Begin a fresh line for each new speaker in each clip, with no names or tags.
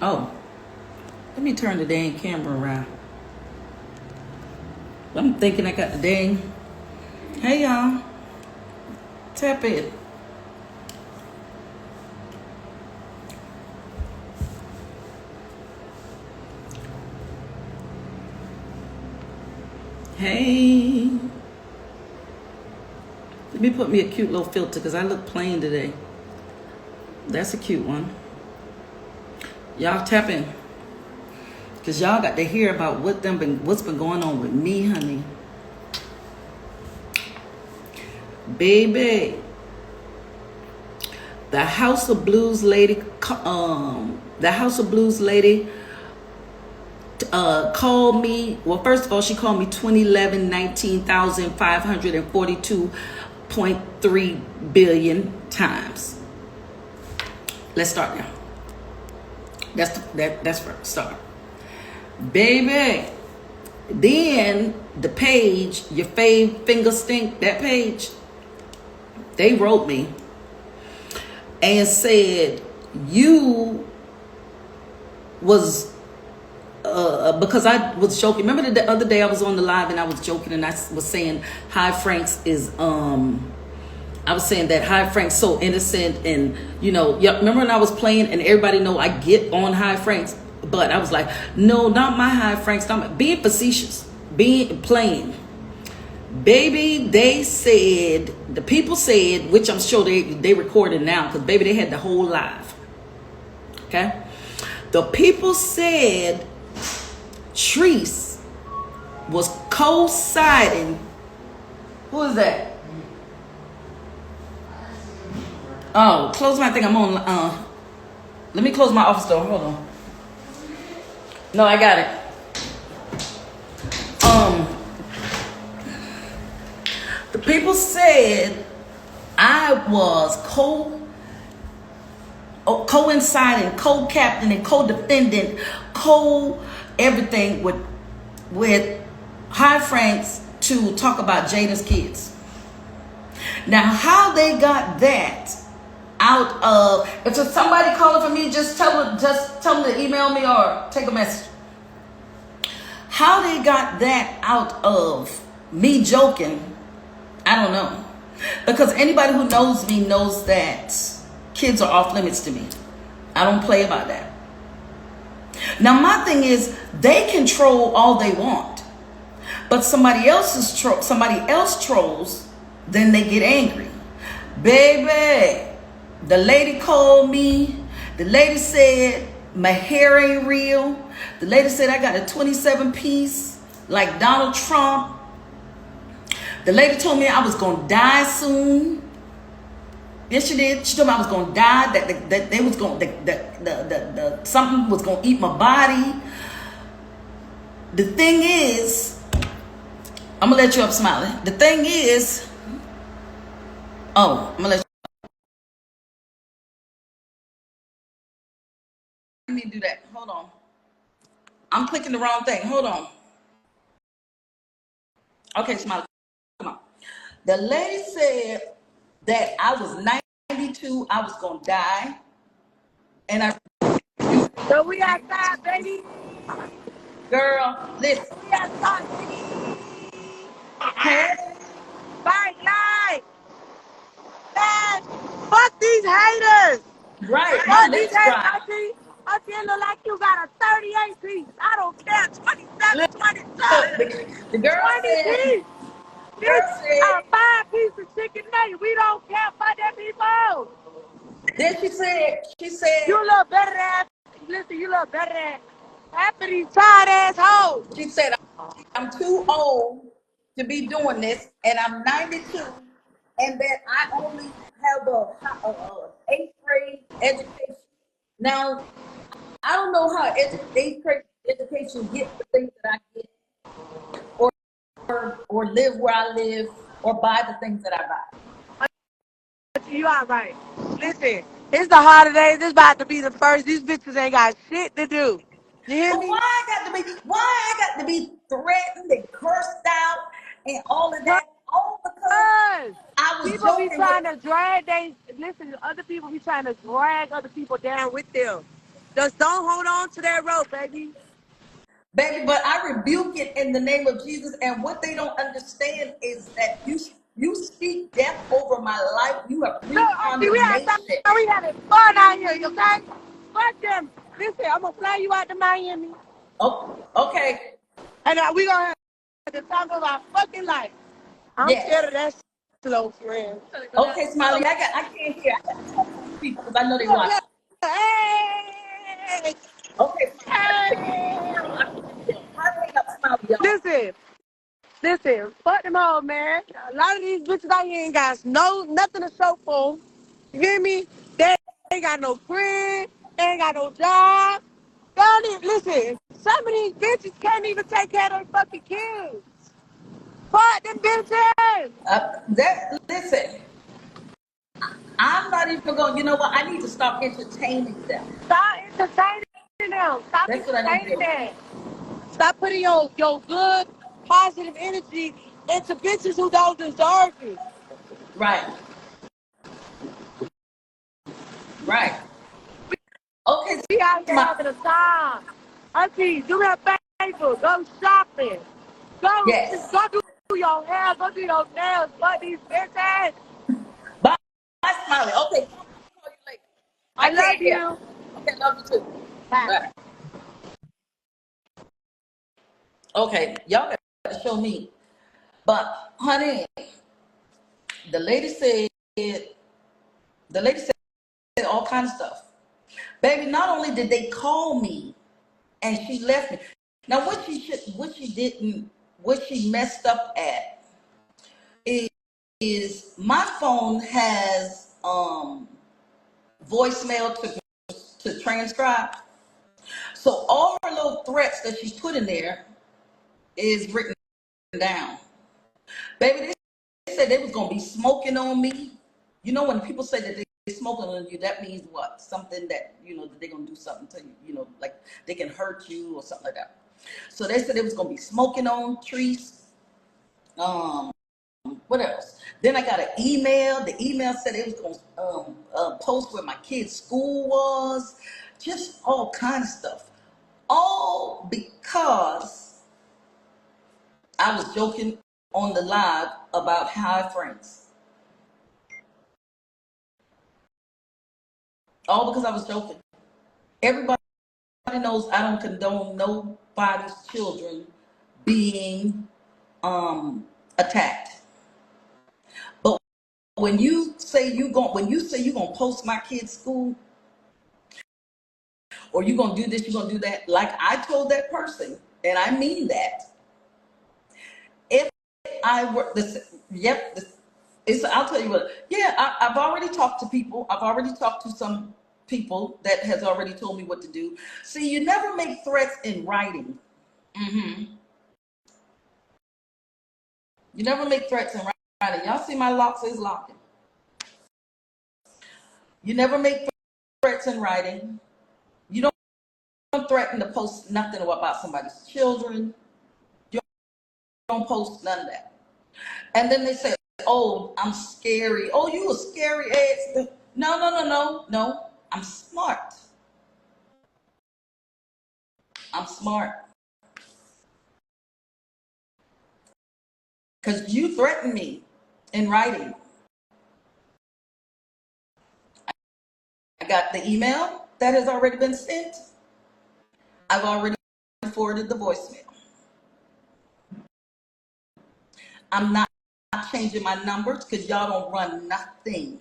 Oh, let me turn the dang camera around. I'm thinking I got the dang. Hey y'all, tap it. Hey, let me put me a cute little filter because I look plain today. That's a cute one. Y'all tap in. Cause y'all got to hear about what's been going on with me, honey. Baby. The House of Blues lady, called me. Well, first of all, she called me 2011 19,542.3 billion times. Let's start now. That's first start. Baby. Then the page, your fave finger stink, that page, they wrote me and said you was because I was joking. Remember the other day I was on the live and I was joking and I was saying Hi Franks is I was saying that Hi Frank's so innocent and remember when I was playing and everybody know I get on Hi Frank's, but I was like, no, not my Hi Frank's, not being facetious, being playing. Baby, the people said, which I'm sure they recorded now, because baby, they had the whole live. Okay? The people said Letrice was co-siding. Who is that? Oh, close my thing. I'm on. Let me close my office door. Hold on. No, I got it. The people said I was coinciding, co-captaining, co-defendant, co-everything with Hi Franks to talk about Jada's kids. Now, how they got that out of, if there's somebody calling for me, just tell them to email me or take a message. How they got that out of me joking, I don't know. Because anybody who knows me knows that kids are off limits to me. I don't play about that. Now, my thing is, they can troll all they want. But somebody else trolls, then they get angry. Baby, the lady called me. The lady said my hair ain't real. The lady said I got a 27 piece like Donald Trump. The lady told me I was gonna die soon. Yes, she did. She told me I was gonna die. That they was gonna the something was gonna eat my body. The thing is, I'm gonna let you up, Smiley. The thing is, I'm gonna let you. Let me do that. Hold on. I'm clicking the wrong thing. Hold on. Okay, Smiley, come on. The lady said that I was 92. I was gonna die, and
So we outside, baby.
girl, listen.
We outside.
Hey,
Bye, guys. Man, fuck these haters.
right, my
Fuck these
lips
haters.
dry.
I see it look like you got a 38 piece. I don't care. 27,
Look,
22,
the girl
20
said,
piece. Bitch, a
said,
5 piece of chicken nugget. We don't care about that people.
then she said,
You look better than, listen, you look better than half of these tired ass hoes.
she said, I'm too old to be doing this, and I'm 92, and that I only have a eighth grade education. Now, I don't know how eighth grade education gets the things that I get, or live where I live, or buy the things that I buy.
You all right. Listen, it's the holidays. It's about to be the first. These bitches ain't got shit to do. You hear
But
me?
why I got to be threatened and cursed out and all of that? All because
Because
I was
people be
joking with.
trying to drag other people be trying to drag other people down with them. Just don't hold on to that rope, baby.
Baby, but I rebuke it in the name of Jesus. And what they don't understand is that you speak death over my life. You have
Look,
breathed
Auntie, we had
condemnation.
we having fun out here, you okay? Fuck them. Listen, I'm gonna fly you out to Miami,
Oh, okay.
and we gonna have the time of our fucking life. I'm scared
Yes.
of that slow friend.
Okay, Smiley. I can't hear. I gotta talk to these people because I know they
Look,
watch.
look. Hey,
Okay, Smiley.
hey.
I can't hear. Hurry up, Smiley, y'all.
Listen, fuck them all, man. A lot of these bitches out here ain't got nothing to show for 'em. You hear me? They ain't got no friend, they ain't got no job. Y'all need, listen, some of these bitches can't even take care of their fucking kids. Fuck them bitches.
Listen. I'm not even going. You know what? I need to stop entertaining them.
Stop entertaining them. Stop
That's what I need to
entertaining
do.
them. Stop putting your good, positive energy into bitches who don't deserve it.
Right. Right. Okay,
We out here
Smiley.
having a time. Auntie, do me a favor. Go shopping.
Yes.
Go do your hair. Go do your nails. Fuck these bitches.
Bye, Smiley. Okay, call you later. I
I love
can't hear.
you.
Okay, love you too.
Bye.
Bye. Okay, y'all got to show me. But honey, the lady said the lady said all kinds of stuff. Baby, not only did they call me and she left me. Now what she didn't, what she messed up at is, my phone has voicemail to transcribe. So all her little threats that she's put in there is written down. Baby, they said they was gonna be smoking on me. You know when people say that they smoking on you, that means what? Something that that they're gonna do something to you. Like they can hurt you or something like that. So they said they was gonna be smoking on Trees. Um, what else? Then I got an email. The email said it was gonna post where my kid's school was. Just all kind of stuff. All because I was joking on the live about high friends. All because I was joking. Everybody knows I don't condone nobody's children being attacked. But when you say you gonna post my kid's school, or you gonna do this, you gonna do that, like I told that person, and I mean that. If I were this, yep, this, I'll tell you what. Yeah, I've already talked to people. I've already talked to some people that has already told me what to do. See, you never make threats in writing. You never make threats in writing. Y'all see my locks is locking. You never make threats in writing. You don't threaten to post nothing about somebody's children. You don't post none of that. And then they say, "Oh, I'm scary. Oh, you a scary ass." No, no, no, no, no. I'm smart. I'm smart. Because you threatened me in writing. I got the email that has already been sent. I've already forwarded the voicemail. I'm not changing my numbers because y'all don't run nothing.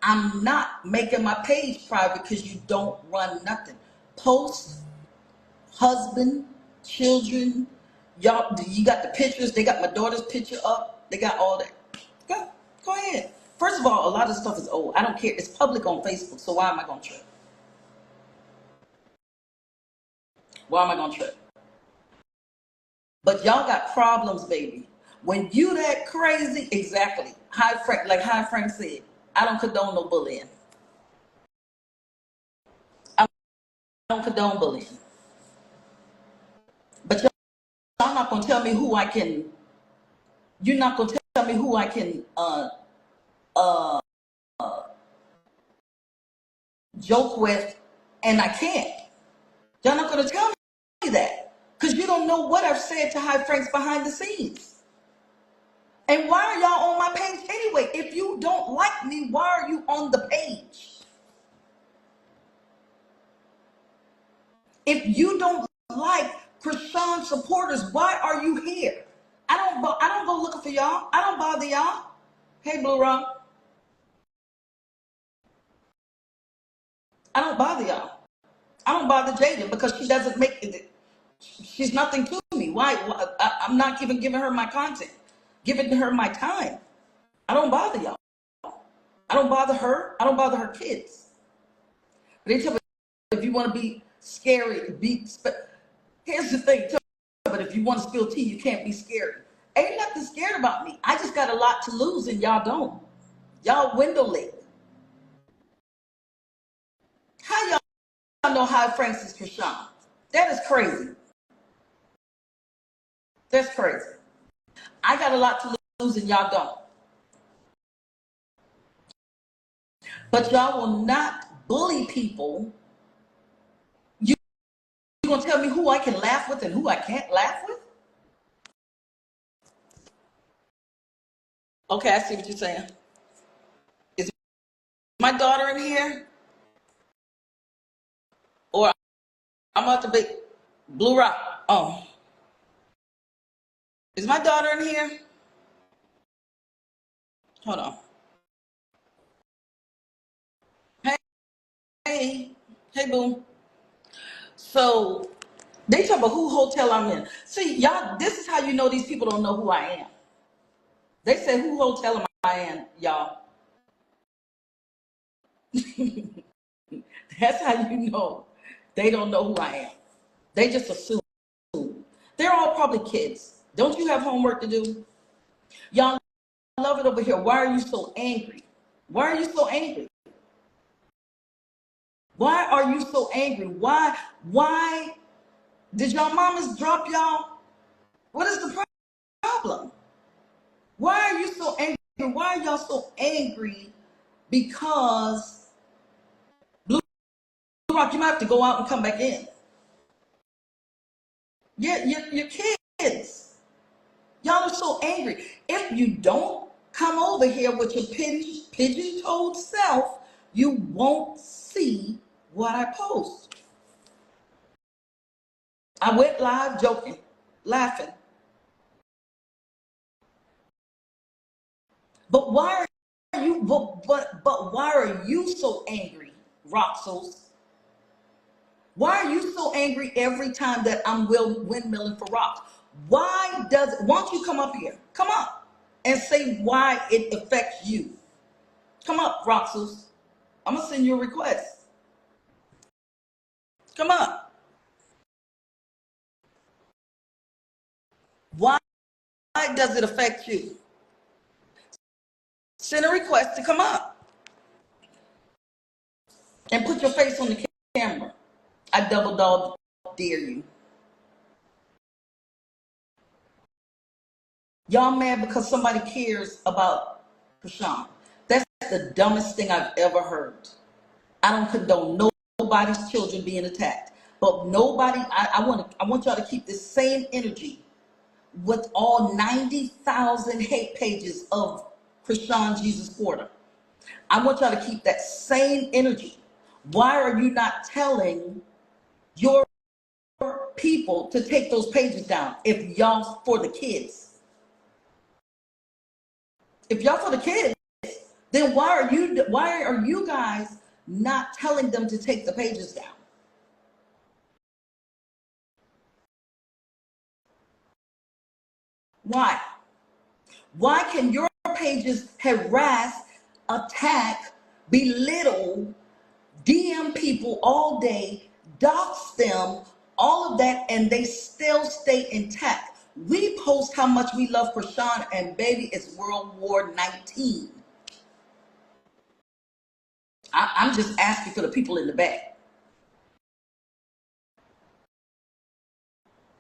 I'm not making my page private because you don't run nothing. Post, husband, children, y'all, you got the pictures. They got my daughter's picture up. They got all that. Go ahead. First of all, a lot of stuff is old. I don't care. It's public on Facebook, so why am I going to trip? Why am I going to trip? But y'all got problems, baby. When you that crazy, exactly. Like High Frank said, I don't condone no bullying. I don't condone bullying. But y'all not gonna tell me who I can. You're not gonna tell me who I can joke with, and I can't. Y'all not gonna tell me that because you don't know what I've said to High Franks behind the scenes. And why are y'all on my page anyway? If you don't like me, why are you on the page? If you don't like Krishan supporters, why are you here? I don't go looking for y'all. I don't bother y'all. Hey, Bluerock, I don't bother y'all. I don't bother Jada because she doesn't make it. She's nothing to me. Why? I'm not even giving her my content, giving her my time. I don't bother y'all. I don't bother her. I don't bother her kids. But they tell me if you want to be scary, here's the thing. But if you want to spill tea, you can't be scary. Ain't nothing scared about me. I just got a lot to lose, and y'all don't. Y'all window lit. How y'all know how Francis Krishan? That is crazy. That's crazy. I got a lot to lose, and y'all don't. But y'all will not bully people. You gonna tell me who I can laugh with and who I can't laugh with? Okay, I see what you're saying. Is my daughter in here? Or I'm about to be Bluerock. Oh, is my daughter in here? Hold on. Hey, hey, hey, boom. So they talk about who hotel I'm in. See, y'all, this is how you know these people don't know who I am. They say who hotel am I in, y'all. That's how you know they don't know who I am. They just assume. They're all probably kids. Don't you have homework to do? Y'all love it over here. Why are you so angry? Why are you so angry? Why are you so angry? Why did y'all mamas drop y'all? What is the problem? Why are you so angry? Why are y'all so angry? Because Blue Rock, you might have to go out and come back in. Your kids. Y'all are so angry. If you don't come over here with your pigeon-toed self, you won't see what I post. I went live joking, laughing. But why are you but why are you so angry, Roxels? Why are you so angry every time that I'm windmilling for rocks? Why don't you come up here? Come up and say why it affects you. Come up, Roxels. I'm gonna send you a request. Come up. Why does it affect you? Send a request to come up and put your face on the camera. I double dog dare you. Y'all mad because somebody cares about Krishan. That's the dumbest thing I've ever heard. I don't condone nobody's children being attacked. But nobody, I want y'all to keep the same energy with all 90,000 hate pages of Krishan Jesus Porter. I want y'all to keep that same energy. Why are you not telling your people to take those pages down if y'all for the kids? If y'all for the kids, then why are you guys not telling them to take the pages down? Why? Why can your pages harass, attack, belittle, DM people all day, dox them, all of that, and they still stay intact? We post how much we love Krishan, and baby, it's World War 19. I'm just asking for the people in the back.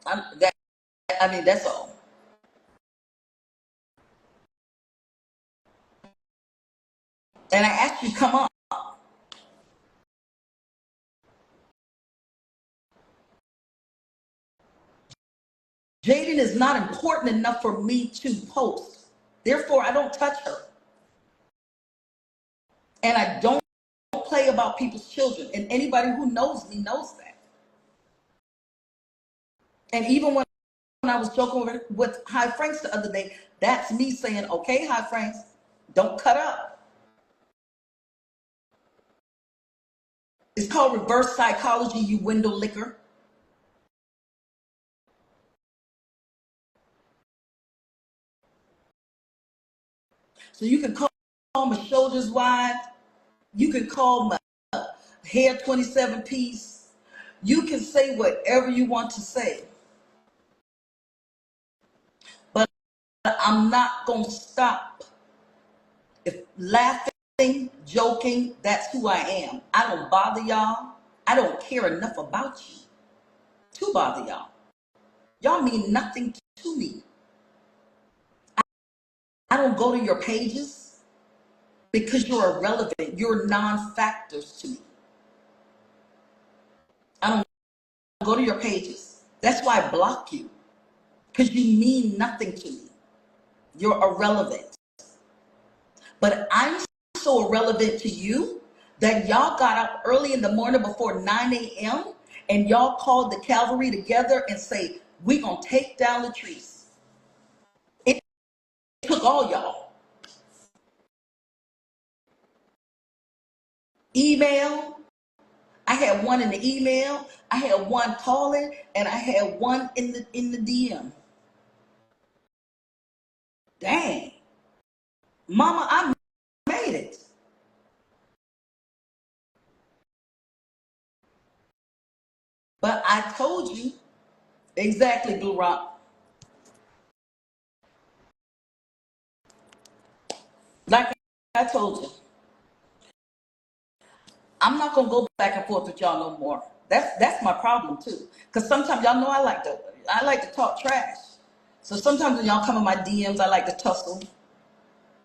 I mean, that's all. And I asked you to come up. Jaden is not important enough for me to post. Therefore, I don't touch her. And I don't play about people's children. And anybody who knows me knows that. And even when I was joking with High Franks the other day, that's me saying, okay, High Franks, don't cut up. It's called reverse psychology, you window licker. So you can call my shoulders wide. You can call my hair 27 piece. You can say whatever you want to say. But I'm not going to stop. If laughing, joking, that's who I am. I don't bother y'all. I don't care enough about you to bother y'all. Y'all mean nothing to me. I don't go to your pages because you're irrelevant. You're non-factors to me. I don't go to your pages. That's why I block you, because you mean nothing to me. You're irrelevant. But I'm so irrelevant to you that y'all got up early in the morning before 9 a.m. and y'all called the cavalry together and say, we're going to take down Letrice. It took all y'all. Email. I had one in the email. I had one calling, and I had one in the DM. Dang. Mama, I made it. But I told you exactly, Bluerock. Like I told you, I'm not gonna go back and forth with y'all no more. That's my problem too. Cause sometimes y'all know I like to talk trash. So sometimes when y'all come in my DMs, I like to tussle.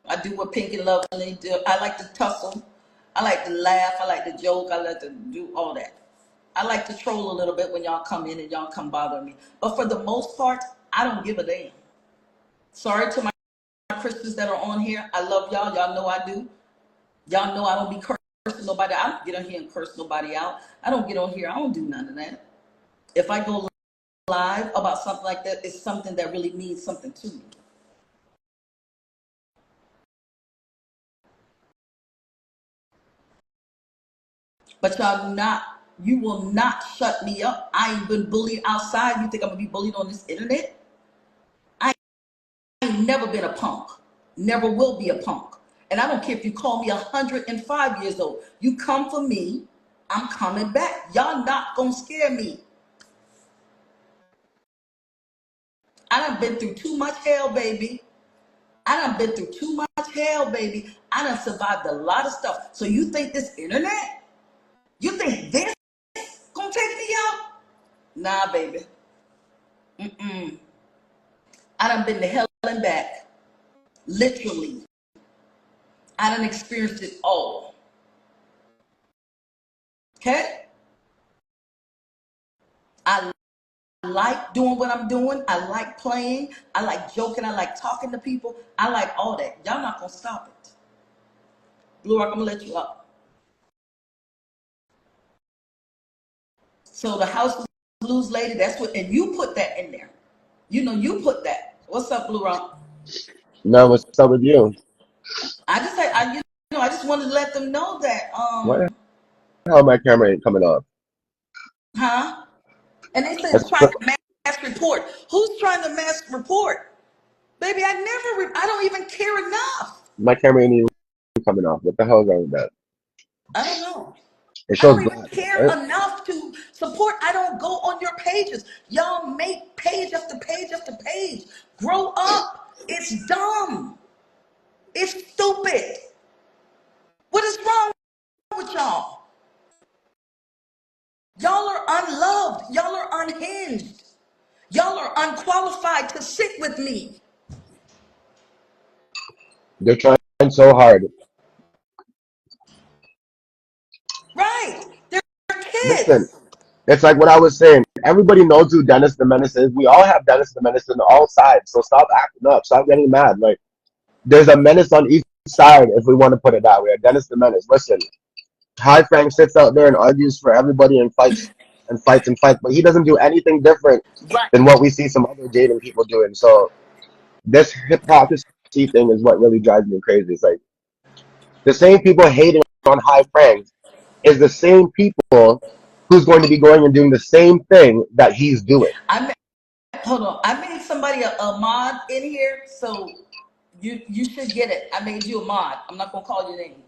I do what Pink and Lovely do. I like to tussle. I like to laugh. I like to joke. I like to do all that. I like to troll a little bit when y'all come in and y'all come bother me. But for the most part, I don't give a damn. Sorry to my Christians that are on here. I love y'all. Y'all know I do. Y'all know I don't be cursing nobody. I don't get on here and curse nobody out. I don't get on here. I don't do none of that. If I go live about something like that, it's something that really means something to me. But you will not shut me up. I ain't been bullied outside. You think I'm gonna be bullied on this internet? I ain't never been a punk. Never will be a punk. And I don't care if you call me 105 years old. You come for me, I'm coming back. Y'all not gonna scare me. I done been through too much hell, baby. I done been through too much hell, baby. I done survived a lot of stuff. So you think this internet? You think this gonna take me out? Nah, baby. Mm-mm. I done been to hell and back. Literally. I done experienced it all. Okay? I like doing what I'm doing. I like playing. I like joking. I like talking to people. I like all that. Y'all not gonna stop it. Bluerock, I'm gonna let you up. So the House of Blues lady, that's what, and you put that in there. You know, you put that. What's up, Bluerock?
No, what's up with you?
I just say, I just wanted to let them know that,
Why the hell my camera ain't coming off?
huh? And they said
That's
trying to mass report. Who's trying to mass report? Baby, I don't even care enough.
my camera ain't even coming off. What the hell is wrong with that?
I don't know.
It
I
shows
don't even
black,
care
right?
enough to support. I don't go on your pages. Y'all make page after page after page. Grow up. It's dumb. It's stupid. What is wrong with y'all? Y'all are unloved. Y'all are unhinged. Y'all are unqualified to sit with me.
They're trying so hard.
Right. They're
Listen,
kids.
it's like what I was saying. everybody knows who Dennis the Menace is. We all have Dennis the Menace on all sides. So stop acting up. Stop getting mad. Like there's a menace on each side, if we want to put it that way. Dennis the Menace. Listen, High Frank sits out there and argues for everybody and fights and fights and fights, but he doesn't do anything different
Right.
than what we see some other Jaden people doing. So this hypocrisy thing is what really drives me crazy. It's like the same people hating on High Frank is the same people who's going to be going and doing the same thing that he's doing.
Hold on. I made somebody a mod in here, so you should get it. I made you a mod. I'm not gonna call your name.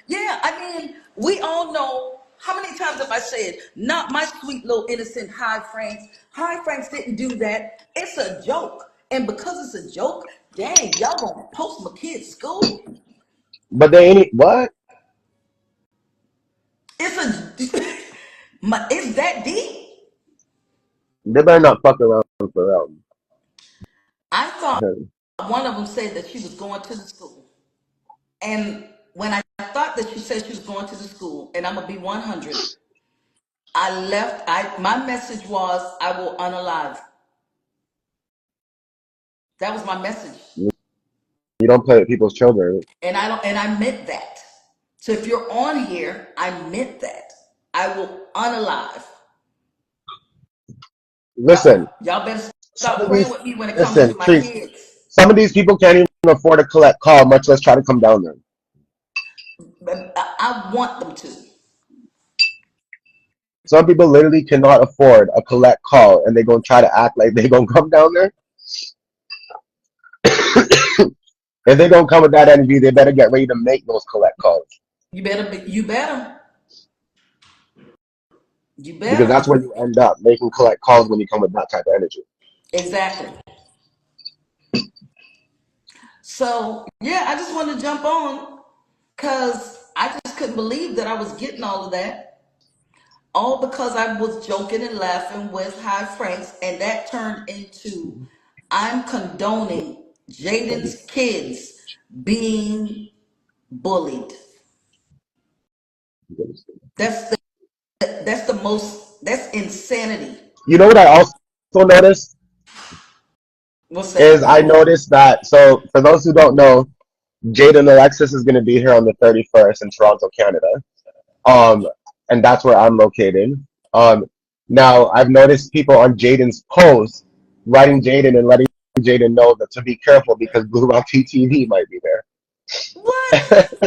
Yeah, I mean, we all know how many times have I said, not my sweet little innocent High Franks. High Franks didn't do that. It's a joke. And because it's a joke, dang, y'all gonna post my kid's school?
But they ain't what?
It's a it's that deep.
They better not fuck around for real.
I thought one of them said that she was going to the school. And when I thought that she said she was going to the school, and I'm gonna be 100, I left. My message was, I will unalive. That was my message,
You don't play with people's children.
and I don't. And I meant that. So if you're on here, I meant that. I will unalive.
Listen,
Y'all better
some
stop
of
playing
these
with me when it comes
listen,
to my
Trees,
kids.
some of these people can't even afford to collect call, much less try to come down there.
But I want them to.
Some people literally cannot afford a collect call and they gonna try to act like they gonna come down there. If they gonna come with that energy, they better get ready to make those collect calls.
You better be. You better. You
Because that's
better.
where you end up, making collect calls when you come with that type of energy.
Exactly. So yeah, I just wanted to jump on because I just couldn't believe that I was getting all of that. All because I was joking and laughing with High Franks, and that turned into I'm condoning Jaden's kids being bullied. That's that's insanity.
You know what I also noticed
What's
is
that?
I noticed that, so for those who don't know, Jaden Alexis is going to be here on the 31st in Toronto, Canada. Um, and that's where I'm located. Um, Now I've noticed people on Jaden's post writing Jaden and letting Jaden know that to be careful because Bluerock TTV might be there.
What?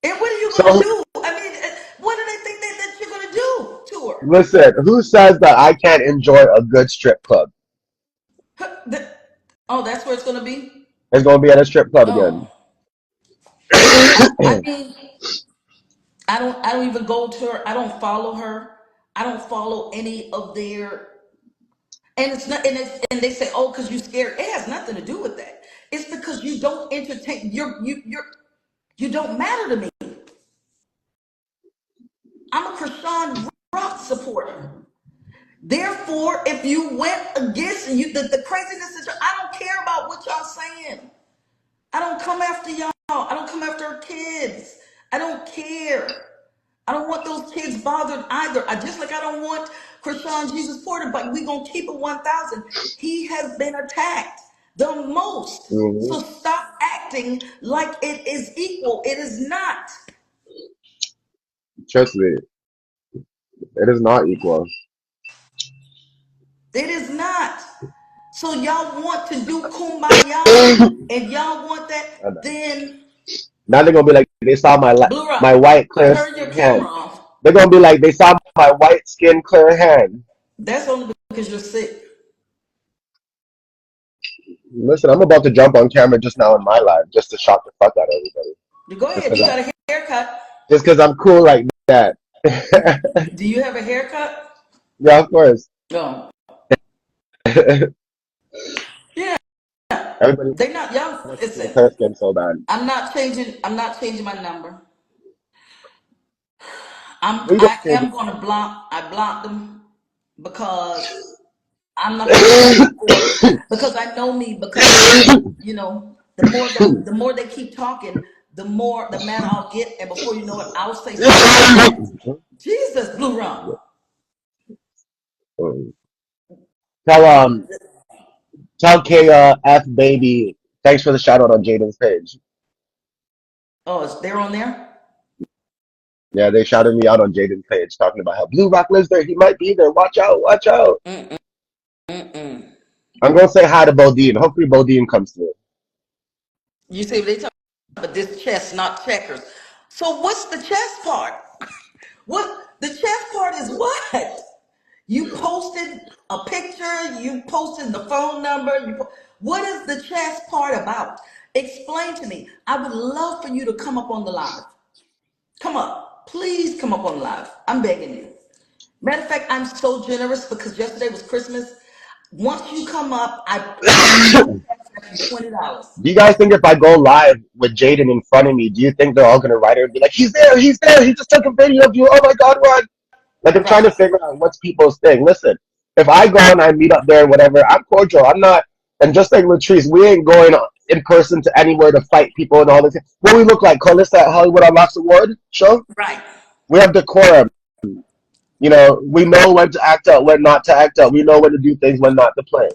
And what are you gonna
So
do? I mean, what do they think that you're gonna do to her?
listen, who says that I can't enjoy a good strip club?
Oh, that's where it's gonna be.
It's gonna be at a strip club again.
Oh, I mean, I don't even go to her. I don't follow her. I don't follow any of their. And it's not. And they say, oh, because you scared. It has nothing to do with that. It's because you don't entertain. You don't matter to me. I'm a Krishan Rock supporter. Therefore, if you went against the craziness that I don't care about what y'all saying. I don't come after y'all. I don't come after our kids. I don't care. I don't want those kids bothered either. I just like I don't want Krishan Jesus Porter, but we gonna keep it 1,000. He has been attacked the most.
Hmm.
So stop acting like it is equal. It is not.
Trust me, it is not equal.
It is not. So y'all want to do kumbaya and y'all want that, then
Now they're gonna be like they saw
Blue
my
Rock,
white clear
turn your
skin hand.
camera off.
They're gonna be like they saw my white skin clear hand.
That's only because you're sick.
Listen, I'm about to jump on camera just now in my life just to shock the fuck out of everybody.
You go
Just
ahead. You
because
got a haircut.
I'm cool like that.
Do you have a haircut?
Yeah, of course.
No. Yeah.
Everybody
They not young.
wants to see my
Listen,
clear skin so bad.
I'm not changing my number.
We gonna
I
change
am
it.
gonna block. I blocked them because I'm not gonna go back and forth. Because I know me. Because the more they keep talking, the more the mad I'll get, and before you know it, I'll say something. Jesus, Blue Rum.
Mm. Tell tell K F baby. Thanks for the shout out on Jaden's page.
Oh, it's they're on there?
Yeah, they shouted me out on Jaden's page talking about how Blue Rock lives there. He might be there. Watch out, watch out.
Mm-mm. Mm-mm.
I'm gonna say hi to Bodine. Hopefully Bodine comes through.
You see what they talk about this chess, not checkers. So what's the chess part? What the chess part is what? You posted a picture, you posted the phone number, what is the chess part about? Explain to me. I would love for you to come up on the live. Come up. Please come up on the live. I'm begging you. Matter of fact, I'm so generous because yesterday was Christmas. Once you come up, I'm gonna cash you $20.
Do you guys think if I go live with Jaden in front of me, do you think they're all gonna write her and be like, he's there, he just took a video of you. Oh my god, run. Like I'm trying to
Right.
figure out what's people's thing. Listen, if I go and I meet up there and whatever, I'm cordial. I'm not and just like Letrice, we ain't going in person to anywhere to fight people and all this. What we look like, Carlista at Hollywood Unlocks Award show?
Right.
We have decorum. You know, we know when to act out, when not to act out. We know when to do things, when not to play.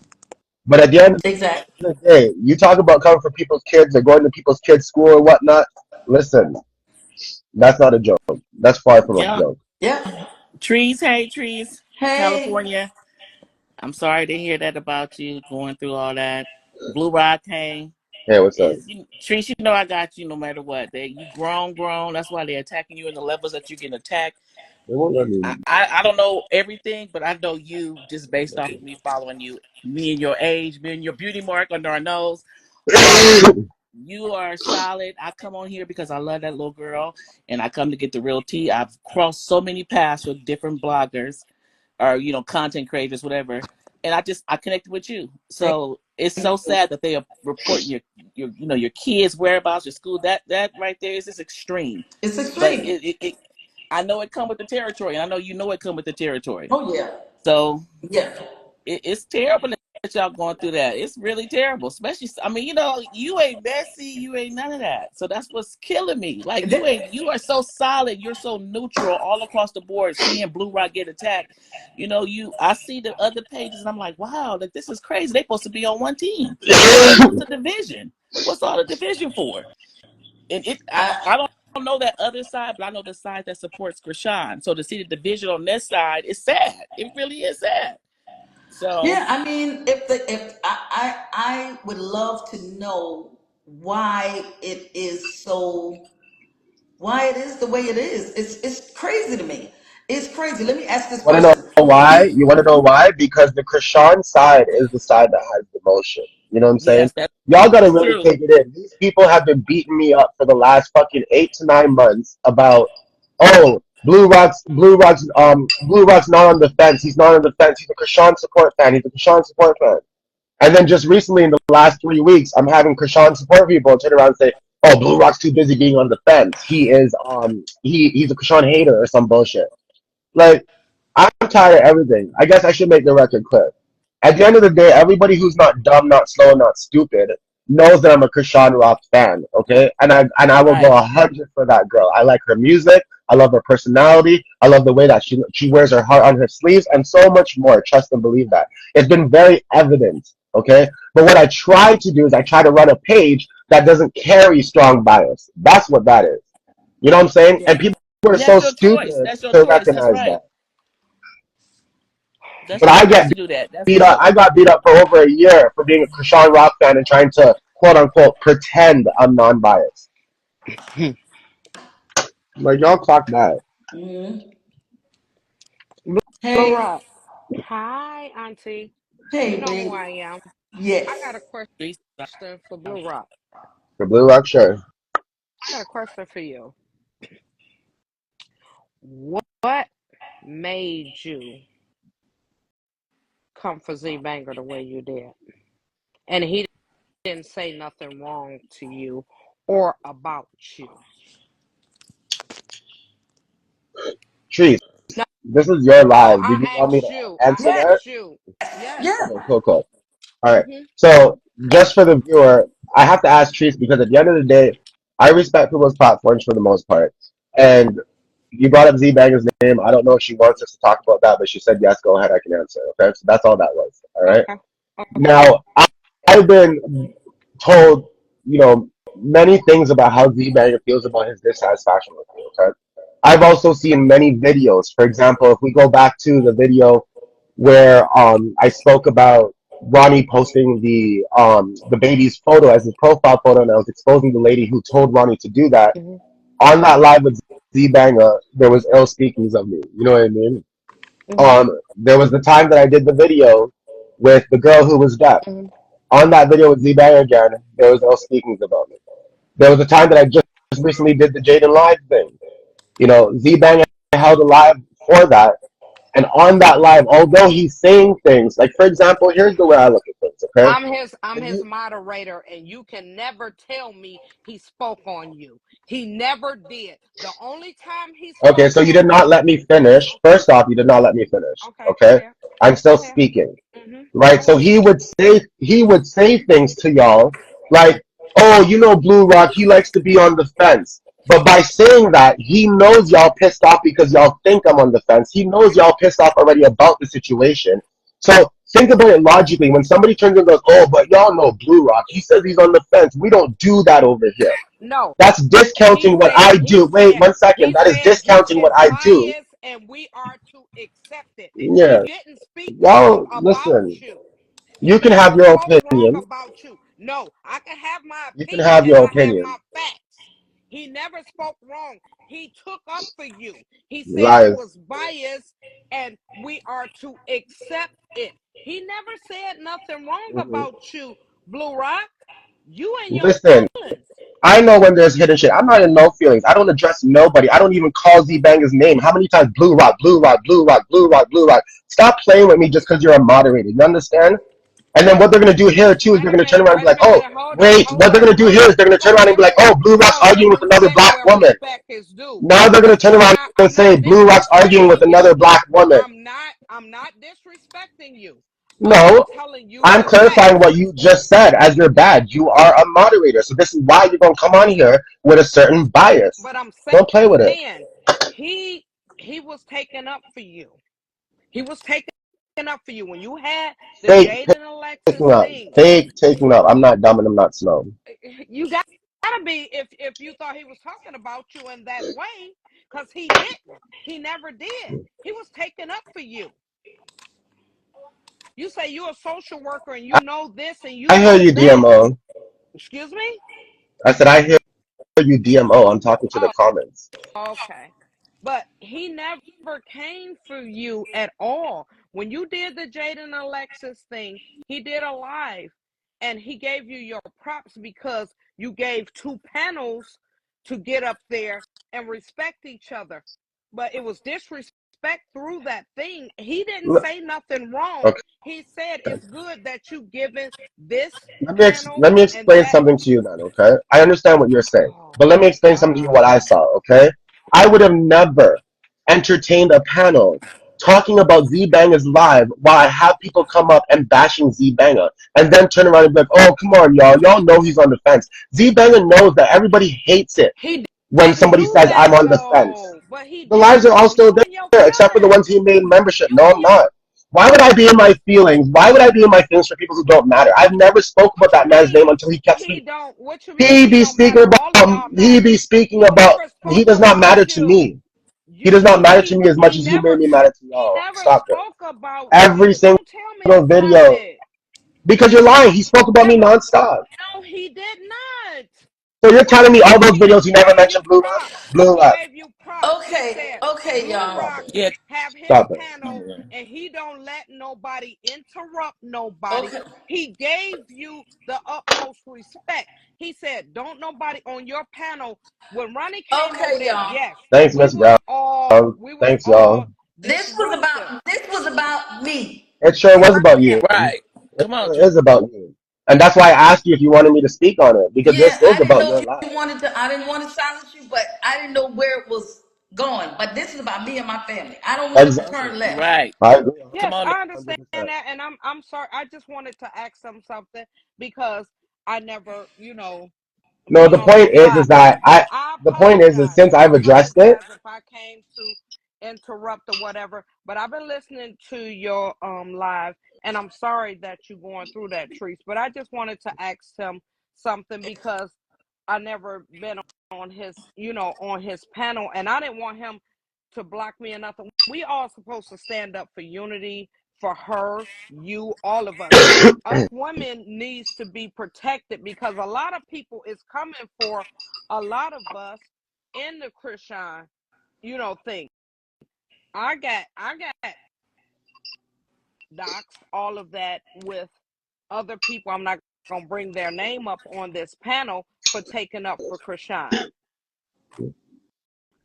But at the end of
Exactly.
the day, you talk about coming for people's kids or going to people's kids' school or whatnot. Listen, that's not a joke. That's far from a
Yeah.
joke.
Yeah.
Trees, hey, trees,
Hey.
California. I'm sorry to hear that about you going through all that. Blue Rock, hey.
Hey, what's up?
Trees, you know I got you no matter what. You grown. That's why they're attacking you in the levels that you can attack.
They won't let
I don't know everything, but I know you just based off of me following you. Me and your age, me and your beauty mark under our nose.
me.
You are solid. I come on here because I love that little girl and I come to get the real tea. I've crossed so many paths with different bloggers or content creators, whatever. And I connected with you.
Thank
So it's so
you.
sad that they are reporting your kids' whereabouts, your school. That right there is just extreme.
It's
But
extreme.
I know it come with the territory, and I know you know it come with the territory.
Oh yeah.
So
Yeah.
it's terrible that y'all going through that. It's really terrible. Especially, I mean, you ain't messy, you ain't none of that. So that's what's killing me. Like you are so solid, you're so neutral all across the board. Seeing Blue Rock get attacked, I see the other pages and I'm like, wow, like this is crazy. They supposed to be on one team. What's the division? What's all the division for? And
I
I don't know that other side, but I know the side that supports Krishan. So to see the division on this side is sad. It really is sad. So
yeah, I mean, if I would love to know why it is so why it is the way it is. It's crazy to me. It's crazy. Let me ask this
Want to know
question.
why?
Do
You want to know why? Because the Krishan side is the side that has the motion. You know what I'm saying?
yes, that's
Y'all gotta really
true.
take it in. These people have been beating me up for the last fucking 8 to 9 months about, oh, Blue Rock's not on the fence. He's not on the fence. He's a Krishan support fan. He's a Krishan support fan. And then just recently, in the last 3 weeks, I'm having Krishan support people turn around and say, "Oh, Blue Rock's too busy being on the fence. He's a Krishan hater or some bullshit." Like, I'm tired of everything. I guess I should make the record clear. At the end of the day, everybody who's not dumb, not slow, not stupid knows that I'm a Krishan Rock fan. Okay, and I will go
Right.
100 for that girl. I like her music. I love her personality. I love the way that she wears her heart on her sleeves, and so much more. Trust and believe that. It's been very evident. Okay, but what I try to do is I try to run a page that doesn't carry strong bias. That's what that is. You know what I'm saying?
Yeah.
And people are
And
so
that's your choice.
stupid
That's your
to
choice. That's
recognize
right.
that.
That's
But
your
I
choice
get
to do that. That's
beat up.
good.
I got beat up for over a year for being a Krishan Rock fan and trying to quote unquote pretend I'm non-biased. Like y'all clock that.
mm,
Blue
hey,
Rock. Hi, Auntie. You
hey,
know who
babe.
I am. I got a
Yes.
question for Blue Rock.
For Blue Rock, sure.
I got a question for you. What made you come for Zbanga the way you did? And he didn't say nothing wrong to you or about you.
Trees,
No,
this is your
no,
live. Did you want me to
I
answer
Yes.
that?
asked you. Yes.
Yeah.
Okay, cool, cool. All right.
Mm-hmm.
So just for the viewer, I have to ask Trees because at the end of the day, I respect people's platforms for the most part. And You brought up Zbanga's name. I don't know if she wants us to talk about that, but she said yes. Go ahead, I can answer. Okay, so that's all that was. All right.
Okay. Okay.
Now, I've been told, many things about how Zbanga feels about his dissatisfaction with me. Okay. I've also seen many videos. For example, if we go back to the video where I spoke about Ronnie posting the baby's photo as his profile photo, and I was exposing the lady who told Ronnie to do that.
Mhm.
On that live with Zbanga, there was ill speakings of me. You know what I mean?
Mhm.
There was the time that I did the video with the girl who was deaf.
Mhm.
On that video with Zbanga again, there was ill speakings about me. There was a time that I just recently did the Jaden Live thing. Zbanga held a live for that. And on that live, although he's saying things, like for example, here's the way I look at things, okay?
I'm his moderator, and you can never tell me he spoke on you. He never did. The only time he
Okay,
spoke
so you did
on
not
you.
let me finish. First off, you did not let me finish.
Okay, go
Okay?
ahead.
I'm still
Go ahead.
speaking.
Mhm.
Right?
Go
So
ahead.
he would say things to y'all like, "Oh, Bluerock, he likes to be on the fence." But by saying that, he knows y'all pissed off because y'all think I'm on the fence. He knows y'all pissed off already about the situation. So think about it logically. When somebody turns and goes, "Oh, but y'all know Bluerock, he says he's on the fence." We don't do that over here.
No.
That's discounting what I do. Wait one second. That is
He
discounting what
is
I do.
biased, and we are to accept it. He
Yeah.
didn't speak wrong
Y'all,
about
listen.
you. He
You can
never
have your
spoke wrong
opinion.
about you. No, I can have my
You can
opinion,
have
and
your
I have my
opinion.
facts. He never spoke wrong. He took up for you. He said you
Lies.
was biased, and we are to accept it. He never said nothing wrong
Hmm.
about you, Blue Rock. You and your
Listen,
feelings.
I know when there's hidden shit. I'm not in no feelings. I don't address nobody. I don't even call Zbanga's name. How many times Blue Rock, Blue Rock, Blue Rock, Blue Rock, Blue Rock? Stop playing with me just because you're a moderator. You understand? And then what they're gonna do here too is they're gonna turn around and be
Wait a
like, "Oh,
minute. Hold up.
wait."
Hold
What they're
up.
gonna do
Hold
here
up.
is they're gonna turn
Hold
around and
up.
be like, "Oh, Blue Rock's
No,
arguing with another
respect
black
where
woman."
respect is due.
Now they're gonna turn around and
I'm
say
not
Blue Rock's arguing with
disrespecting
another
you.
black woman.
I'm not disrespecting you. I'm
No,
just telling you
I'm
the
clarifying what
facts.
you just said as your badge. You are a moderator. So this is why you're going to come on here with a certain bias.
But I'm
Don't play with it.
saying he he was taking up for you. He was taking up for you when you had the
Fake
Jaden Alexis
taking up.
thing.
Fake taking up. I'm not dumb and I'm not slow.
You gotta be if you thought he was talking about you in that way, because he didn't. He never did. He was taking up for you. You say you're a social worker and you know this and you
I hear
know
you,
that.
DMO.
Excuse me?
I said, I hear you, DMO. I'm talking to the
Oh,
comments.
okay. But he never came for you at all. When you did the Jaden Alexis thing, he did a live and he gave you your props because you gave two panels to get up there and respect each other. But it was disrespect through that thing. He didn't say nothing wrong.
Okay.
He said it's good that you given this panel
Let me
and
explain
that.
something to you then, okay? I understand what you're saying,
Oh
but let me
my
explain something to you
God.
what I saw, okay? I would have never entertained a panel talking about Z Banga's live while I have people come up and bashing Z Banga and then turn around and be like, "Oh, come on, y'all. Y'all know he's on the fence." Z Banga knows that everybody hates it
He
when
didn't
somebody
do
says
that
I'm on the fence.
though. But he
The lives
didn't
are all
though. You
still
and your
there, except for the
feelings.
ones he made membership.
You
No,
and
I'm
your
not. Why would I be in my feelings? Why would I be in my feelings for people who don't matter? I've never spoke about
what you
that man's
mean
name until he kept
he
speaking.
don't what you mean
He
he
be
don't
speaking
matter? All of
about.
y'all
He
matter.
be speaking
He
about.
never
He
spoke
does not
about
matter to
you.
me. He does not matter to me as much
He
as you made
never
me matter to
he
y'all.
never
Stop it.
spoke about
Every
you.
single
Don't tell me it's
video.
private.
Because you're lying. He spoke about me
Never.
nonstop.
No, he did not.
So you're telling me all those videos
He
he never
gave you
mentioned Blue Rock?
props.
Blue
He
Rock.
gave you props. He said
Okay,
Blue
y'all.
Stop
Rock
it.
Yeah.
have his
Stop it.
panel and he don't let nobody interrupt nobody.
Okay.
He gave you the utmost respect. He said, "Don't nobody on your panel." When Ronnie came over
Okay,
there,
y'all.
yes,
Thanks, Miss Brown.
we was
Thanks,
all
y'all.
disruptive.
This was about me.
It sure was about you.
Right.
It
Come on,
sure is about you. And that's why I asked you if you wanted me to speak on it, because
Yeah,
this
I
is
didn't
about
know
your
if
life.
you wanted to. I didn't want to silence you, but I didn't know where it was going. But this is about me and my family. I don't want it to
Exactly.
turn left.
right.
I agree
Come
Yes,
on.
I understand
100%.
that, and I'm sorry. I just wanted to ask them something because I never,
No,
be
the
on
point
your
is
side.
that
I
the point is
apologize.
since
I
I've addressed it.
apologize if I came to interrupt or whatever. But I've been listening to your live, and I'm sorry that you're going through that, Treese. But I just wanted to ask him something because I never been on his, on his panel, and I didn't want him to block me or nothing. We all supposed to stand up for unity, for her, you, all of us. Us women needs to be protected because a lot of people is coming for a lot of us in the Christian, thing. I got doxed all of that with other people. I'm not gonna bring their name up on this panel for taking up for Christian,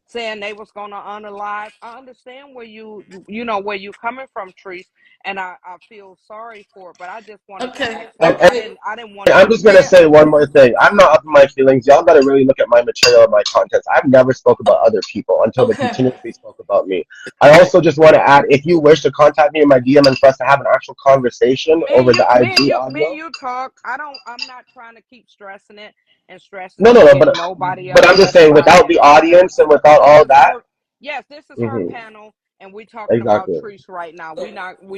saying they was gonna unalive. I understand where where you coming from, Treese, and I feel sorry for it. But I just wanted to
Okay.
ask that. I
Okay.
didn't want
I'm
you to
just gonna
feel
Yeah.
say one more thing. I'm not up in my feelings. Y'all gotta really look at my material and my contents. I've never spoke about other people until they
Okay.
continuously spoke about me. I also just want to add, if you wish to contact me in my DM and for us to have an actual conversation
me and
over the
you, me and
IG
you, me and
audio.
you talk. I'm not trying to keep stressing it and stressing
No,
it
no,
and
no.
getting nobody
But I'm just
upset
saying,
about
without
it.
the audience and without
This
all
is
that.
her. Yes, this is her
Hmm.
panel, and we talking about
Exactly.
Treese right now. We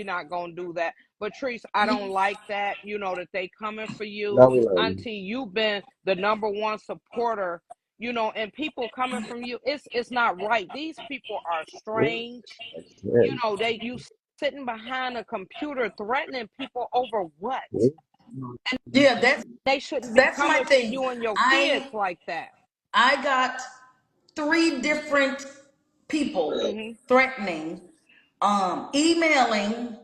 not gonna do that. But Treese, I don't like that. That they coming for you,
Now we learn.
Auntie. You've been the number one supporter. And people coming from you. It's not right. These people are strange. You sitting behind a computer threatening people over what?
Yeah, that's
They shouldn't be
that's my
coming for
thing.
you and your kids
I
like that.
I got three different people
Hmm.
threatening, emailing,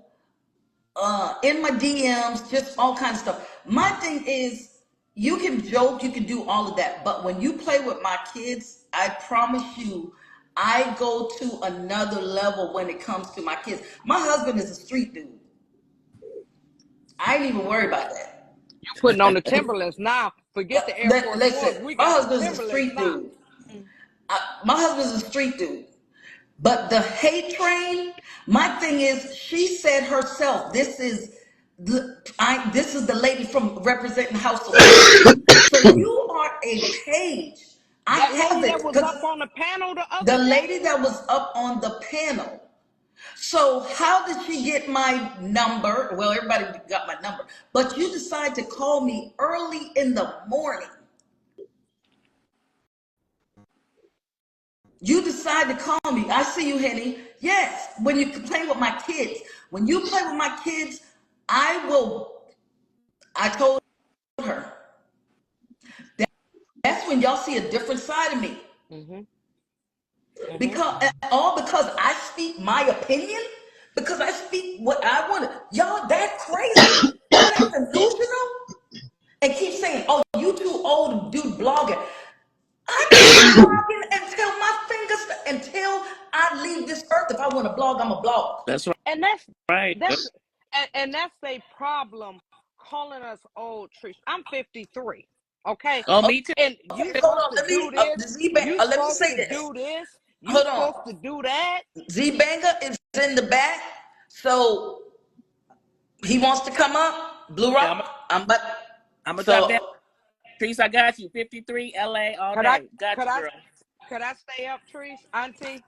in my DMs, just all kinds of stuff. My thing is, you can joke, you can do all of that, but when you play with my kids, I promise you, I go to another level when it comes to my kids. My husband is a street dude. I ain't even worried about that.
Putting on the Timberlands now. Forget the Air Force
Listen,
Ones. We
my
got the
husband's a
Timberlands
street
now.
dude. My husband's a street dude. But the hate train, my thing is, she said herself, this is the lady from representing House of Freedom. So you are a page. I
That
have
lady
it
that was
because
up on the panel the other
the
day.
lady that was up on the panel. So how did she get my number? Well, everybody got my number, but you decide to call me early in the morning. You decide to call me. I see you, Henny. Yes, when you play with my kids. When you play with my kids, I will. I told her that's when y'all see a different side of me.
Hmm. Hmm.
Because I speak my opinion, because I speak what I want to. Y'all that crazy? Y'all that delusional? And keep saying, "Oh, you too old to do blogging." I keep blogging until I leave this earth. If I want to blog, I'm a blog.
That's
And that's
right.
that's and that's a problem calling us old trees. I'm 53. Okay.
Oh, me too.
And you
Okay, hold
supposed
on.
to do this. You
Let me
supposed
say
to
this.
do this. You
Hold on.
supposed to do that.
Zbanga is in the back, so he wants to come up. Blue
Yeah,
Rock. But
I'm gonna drop down.
so
Trees, I got you. 53, LA, all
Could I
day. Got
could
you,
I
girl.
could I stay up, trees, Auntie?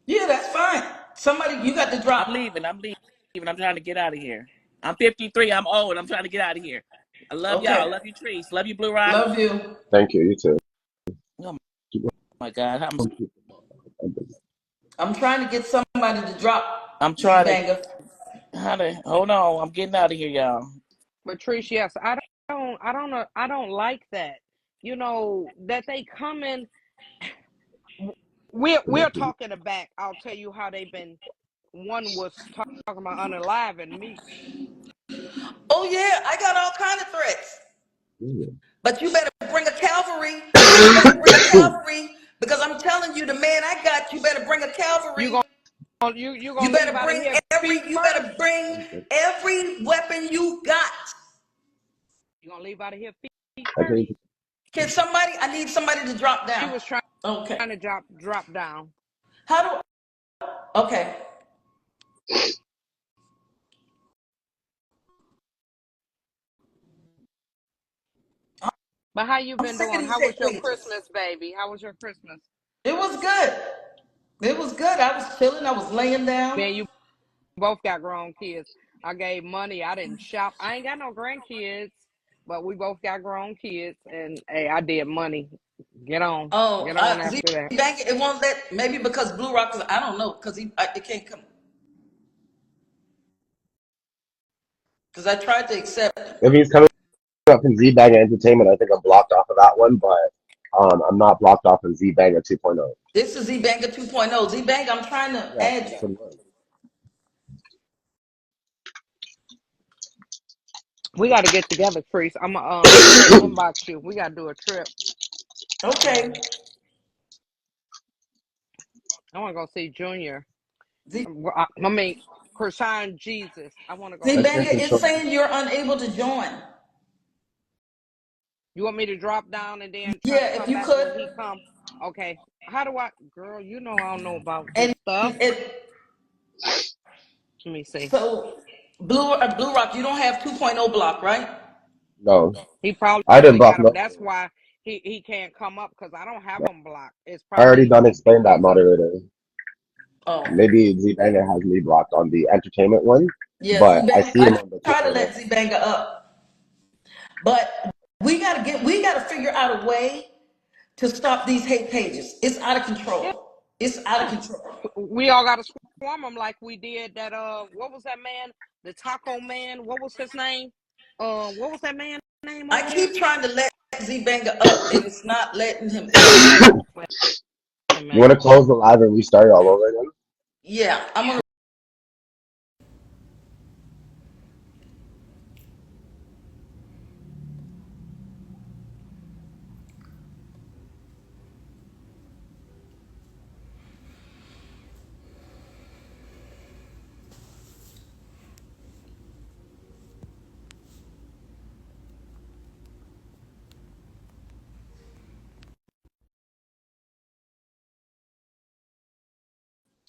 yeah, that's fine. Somebody, you got to
I'm
drop.
leaving. I'm leaving. I'm trying to get out of here. I'm 53. I'm old. I'm trying to get out of here. I love y'all.
Okay.
Love you, Trees. Love you, Blue Rock.
Love you.
Thank you. You too.
Oh my God.
I'm trying to get somebody to drop
I'm trying to
Zbanga.
hold on. I'm getting out of here, y'all.
But Trish, yes, I don't like that. That they come in. We're talking back. I'll tell you how they've been. One was talking about unaliving me.
Oh yeah, I got all kind of threats.
Mhm.
But you better bring a cavalry. You better bring a cavalry because I'm telling you, the man I got, you better bring a
You
cavalry.
gonna you gonna leave out of here feet
You
first.
better bring every weapon you got.
You gonna leave out of here feet
I
first.
think
I need somebody to drop
She
down.
was trying
Okay.
to drop down.
How do okay.
But how you
I'm
been
sick of
doing?
these
How
hate
was your
pages.
Christmas, baby? How was your Christmas?
It was good. It was good. I was chilling. I was laying
Me
down.
and you both got grown kids. I gave money. I didn't shop. I ain't got no grandkids, but we both got grown kids, and hey, I did money.
Oh,
Get on
Z
after that.
Bank. It won't let. Maybe because Bluerock. I don't know because it can't come. Because I tried to accept him.
If he's coming up in Zbanga Entertainment, I think I'm blocked off of that one, but I'm not blocked off of Zbanga 2.0.
This is Zbanga 2.0. Zbanga, I'm trying to
Yeah,
add
that's
you.
what it was.
We got to get together, Trees. I'm gonna inbox you. We got to do a trip.
Okay.
I want to go see Junior.
Z
I mean, Krishan Jesus. I want to go
Let's
see
take
Zbanga
him.
is
control.
saying you're unable to join.
You want me to drop down and then try to
Yeah, if
come
you
back
could.
when he come? Okay. How do I, girl? You know I don't know about this
And
stuff.
it
Let me see.
so Blue Rock, you don't have 2.0 block, right?
No,
He
I didn't
probably
block
got him.
no.
That's why he can't come up because I don't have him blocked. It's
I already
probably
done explained that,
because of.
moderator.
Oh.
Maybe Zbanga has me blocked on the entertainment one,
Yeah,
but I
Zbanga.
see him
I
on the
try to
2.0.
let Zbanga up. But we gotta figure out a way to stop these hate pages. It's out of
Yeah.
control. It's out of control.
We all got to swarm him like we did that. What was that man? The Taco Man. What was his name? What was that man name
I
over there?
keep trying to let Zbanga up, and it's not letting him up.
Wait a
You want
minute.
to close the live and restart it all over again?
Yeah, I'm gonna.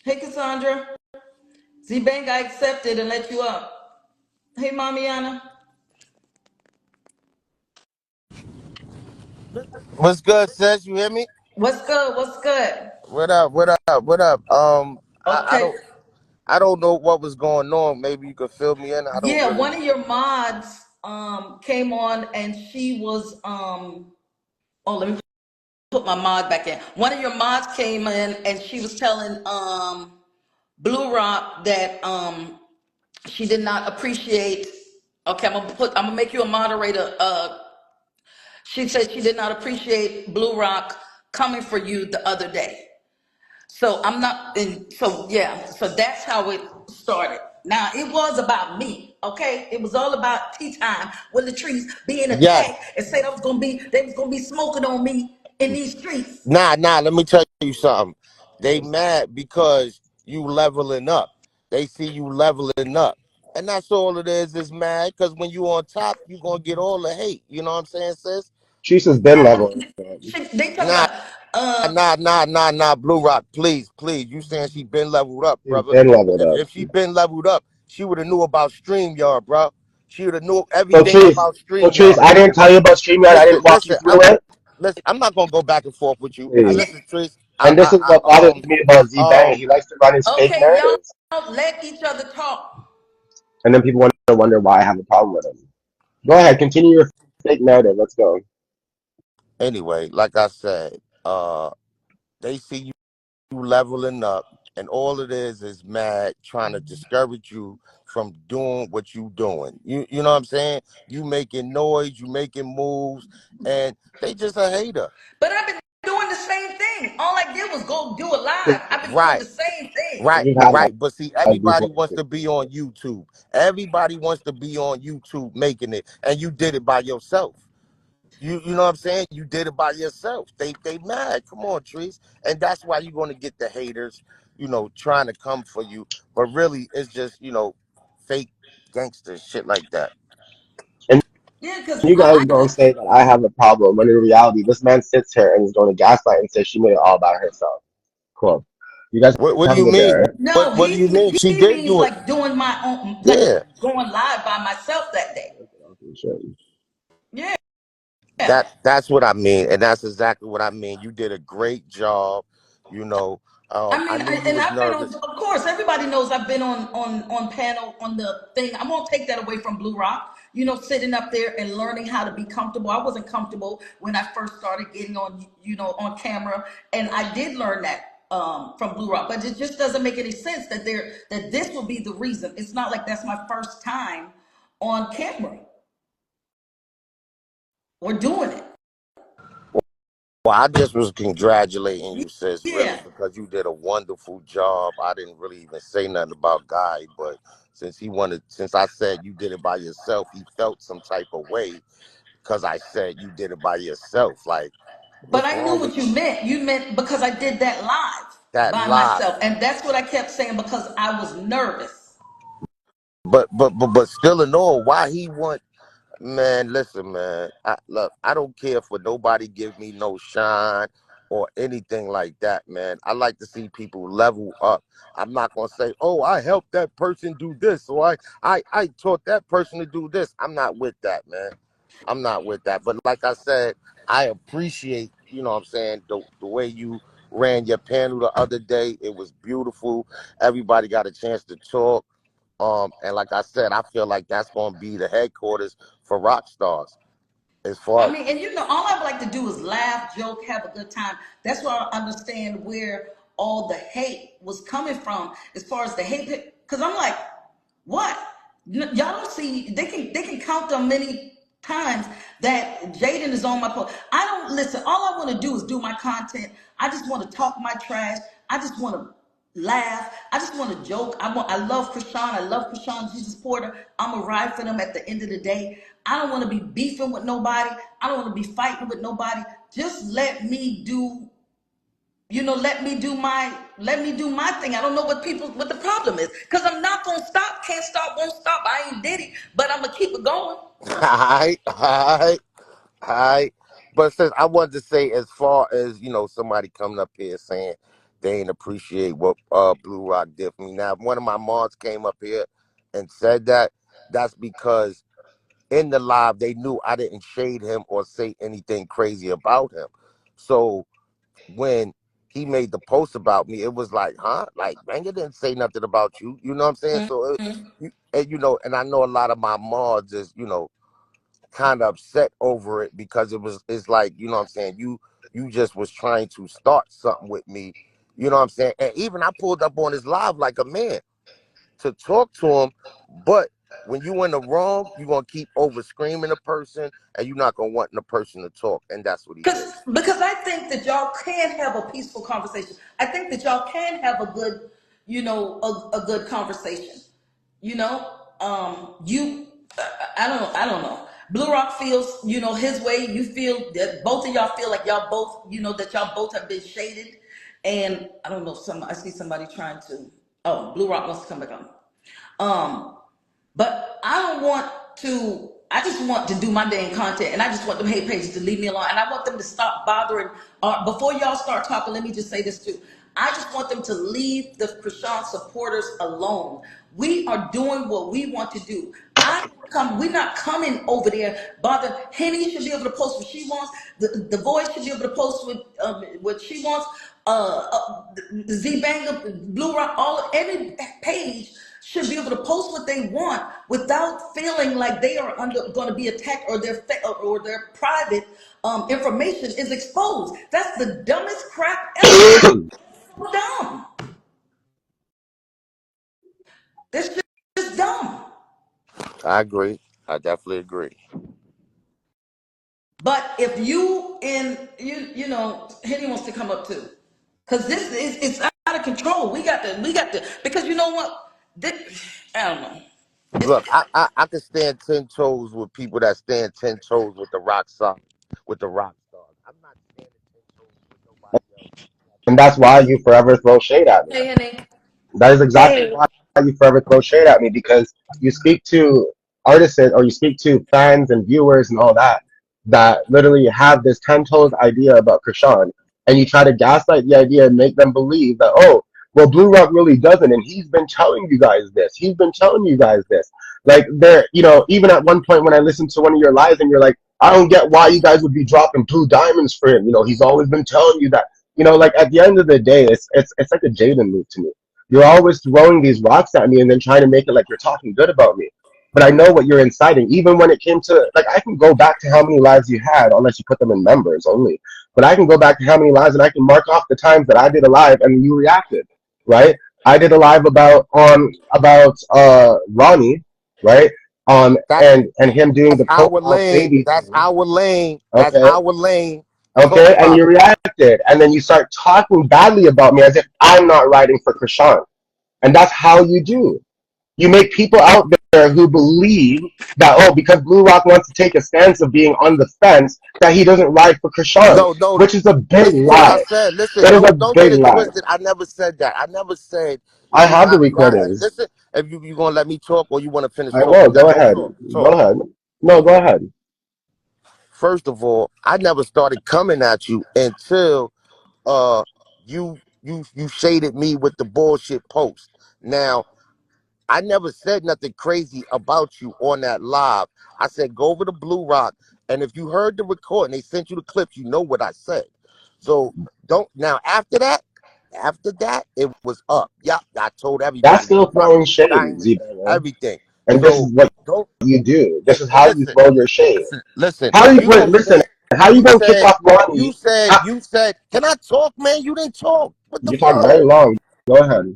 Hey, Cassandra. Zbanga accepted and let you up. Hey, Mamiana.
What's good, sis? You hear me?
What's good? What's good?
What up? What up? What up?
Okay.
I don't know what was going on. Maybe you could fill me in. I don't
Yeah,
really.
one of your mods came on and she was oh, let me put my mod back in. One of your mods came in and she was telling Blue Rock that she did not appreciate. Okay, I'm gonna make you a moderator. She said she did not appreciate Blue Rock coming for you the other day. So I'm not in, so yeah, so that's how it started. Now it was about me, okay? It was all about tea time with Letrice being
Yes.
attacked and said they was gonna be smoking on me in these streets.
Nah. Let me tell you something. They mad because you leveling up. They see you leveling up, and that's all it is. Is mad because when you on top, you gonna get all the hate. You know what I'm saying, sis?
She's has been
Yeah,
leveling up.
they talk
Nah,
about uh
nah. Blue Rock, please. You saying she been leveled up,
She's
brother?
been leveled up.
If she been leveled up, she would have knew about StreamYard, bro. She would have knew
So
everything
Trees,
about
so Trees,
StreamYard.
I didn't tell you about StreamYard. I
Listen,
didn't walk you through it.
listen. I'm not gonna go back and forth with you.
Please.
Listen, Trace.
And this is what bothers me about Zbang. He
Um,
likes to run his fake
okay, y'all
narratives.
let each other talk.
And then people want to wonder why I have a problem with him. Go ahead, continue your fake narrative. Let's go.
anyway, like I said, they see you leveling up, and all it is mad trying to discourage you from doing what you doing. You know what I'm saying? You making noise, you making moves, and they just a hater.
But I've been doing the same thing. All I did was go do a live.
I
I've been doing the
Right.
same thing.
just had my
But see,
life before
everybody
this.
wants to be on YouTube. Everybody wants to be on YouTube making it, and you did it by yourself. You know what I'm saying? You did it by yourself. They mad. Come on, Trees. And that's why you're gonna get the haters, trying to come for you. But really it's just, fake gangster shit like that.
And
Yeah, because
you guys gonna say that I have a problem when in reality this man sits here and is going to gaslight and say she made it all about herself. Cool. You guys
What do
have
you
me
mean?
there.
What do you mean? She
he
did
means
do it.
like doing my own, like
Yeah.
going live by myself that day. Yeah.
That's what I mean, and that's exactly what I mean. You did a great job. You know,
I
I
mean,
knew you
and
was
I've been on,
nervous,
of course, everybody knows I've been on panel on the thing. I won't take that away from Blue Rock. Sitting up there and learning how to be comfortable. I wasn't comfortable when I first started getting on, on camera, and I did learn that from Blue Rock. But it just doesn't make any sense that this will be the reason. It's not like that's my first time on camera or doing it.
well, I just was congratulating you, sis, really,
Yeah.
because you did a wonderful job. I didn't really even say nothing about Guy, but since I said you did it by yourself, he felt some type of way because I said you did it by yourself. Like,
But
what's
I knew
wrong
what
with
you meant. You meant because I did that live
that
by
live?
myself. And that's what I kept saying because I was nervous.
But still in all, why he want? Man, listen, man. Look, I don't care for nobody give me no shine or anything like that, man. I like to see people level up. I'm not gonna say, "Oh, I helped that person do this," or I taught that person to do this. I'm not with that, man. I'm not with that. But like I said, I appreciate, what I'm saying, the way you ran your panel the other day. It was beautiful. Everybody got a chance to talk. And like I said, I feel like that's gonna be the headquarters for rock stars. As
I
far
mean, and all I would like to do is laugh, joke, have a good time. That's why I understand where all the hate was coming from, as far as the hate. Because I'm like, what? Y'all don't see? They can count on many times that Jaden is on my post. I don't listen. All I want to do is do my content. I just want to talk my trash. I just want to laugh. I just want to joke. I love Krishan. I love Krishan Jesus Porter. I'm a ride for them at the end of the day. I don't want to be beefing with nobody. I don't want to be fighting with nobody. Just let me do my thing. I don't know what the problem is. Because I'm not gonna stop, can't stop, won't stop. I ain't did it, but I'm gonna keep it going.
I, I, I, but since I wanted to say, as far as somebody coming up here saying they ain't appreciate what Blue Rock did for me. Now, if one of my moms came up here and said that, that's because in the live they knew I didn't shade him or say anything crazy about him. So when he made the post about me, it was like, huh? Like, man, you didn't say nothing about you. You know what I'm saying? So, and I know a lot of my mods is, kind of upset over it because it's like, what I'm saying? You just was trying to start something with me. You know what I'm saying? And even I pulled up on his live like a man to talk to him, but when you in the wrong, you're gonna keep over screaming a person and you're not gonna want the person to talk. And that's what he did.
Because I think that y'all can have a peaceful conversation. I think that y'all can have a good, a good conversation. You know, you, I don't know. Blue Rock feels, his way. You feel that both of y'all feel like y'all both, that y'all both have been shaded. And I don't know if I see somebody trying to. Oh, Blue Rock wants to come back on. Um, but I don't want to. I just want to do my damn content, and I just want them hate pages to leave me alone, and I want them to stop bothering. Before y'all start talking, let me just say this too. I just want them to leave the Krishan supporters alone. We are doing what we want to do. We're not coming over there. Bother Henny should be able to post what she wants. The voice should be able to post what she wants. Zbanga, Blue Rock, every page should be able to post what they want without feeling like they are going to be attacked or their private information is exposed. That's the dumbest crap ever. So dumb. That's just dumb.
I agree. I definitely agree.
But if Henny wants to come up too, because this is it's out of control. We got to because you know what? I don't know. It's
Look, I can stand 10 toes with people that stand 10 toes with the rock star, with the rock stars. I'm not standing 10 toes with nobody else.
And that's why you forever throw shade at me.
hey, Henny.
That is exactly
Hey,
why you forever throw shade at me, because you speak to artists or you speak to fans and viewers and all that that literally have this 10 toes idea about Krishan, and you try to gaslight the idea and make them believe that, oh, well, Blue Rock really doesn't, and he's been telling you guys this. He's been telling you guys this. Like, there, even at one point when I listened to one of your lives and you're like, I don't get why you guys would be dropping blue diamonds for him. He's always been telling you that. Like at the end of the day, it's like a Jaden move to me. You're always throwing these rocks at me and then trying to make it like you're talking good about me. But I know what you're inciting. Even when it came to, like, I can go back to how many lives you had, unless you put them in members only. But I can go back to how many lives, and I can mark off the times that I did a live and you reacted, right? I did a live about Ronnie, right?
That's
And him doing the
our
profile
lane.
baby
That's
thing.
our lane. That's
Okay,
our lane. Talk
okay, and
about
you
it.
reacted, and then you start talking badly about me as if I'm not writing for Krishan, and that's how you do. You make people out there who believe that, oh, because Bluerock wants to take a stance of being on the fence, that he doesn't ride for Krishan,
No, no.
which is a big
Listen to what I
lie.
said. Listen,
That is a
don't get
big
it
lie.
twisted. I never said that. I never said
I
you
have the
not right.
recordings.
Listen, if you gonna let me talk or you want to finish
I will.
talking,
Go
go
ahead.
talk.
Go
Talk.
ahead. No, go ahead.
First of all, I never started coming at you until uh you shaded me with the bullshit post. Now, I never said nothing crazy about you on that live. I said go over to Blue Rock, and if you heard the recording, they sent you the clips. You know what I said. So don't now. After that, it was up. Yeah, I told
That's
everybody
still
about
throwing shade,
diamonds,
Zbanga.
everything.
And this
So
is what
don't
you do. This is how you
listen,
throw your shade.
listen.
How you
You
wait,
don't
listen,
stand.
how you
You
gonna kick
said,
off Ronnie? How,
you said. Can I talk, man? You didn't talk. What the
you talk
fuck?
very long. Go ahead.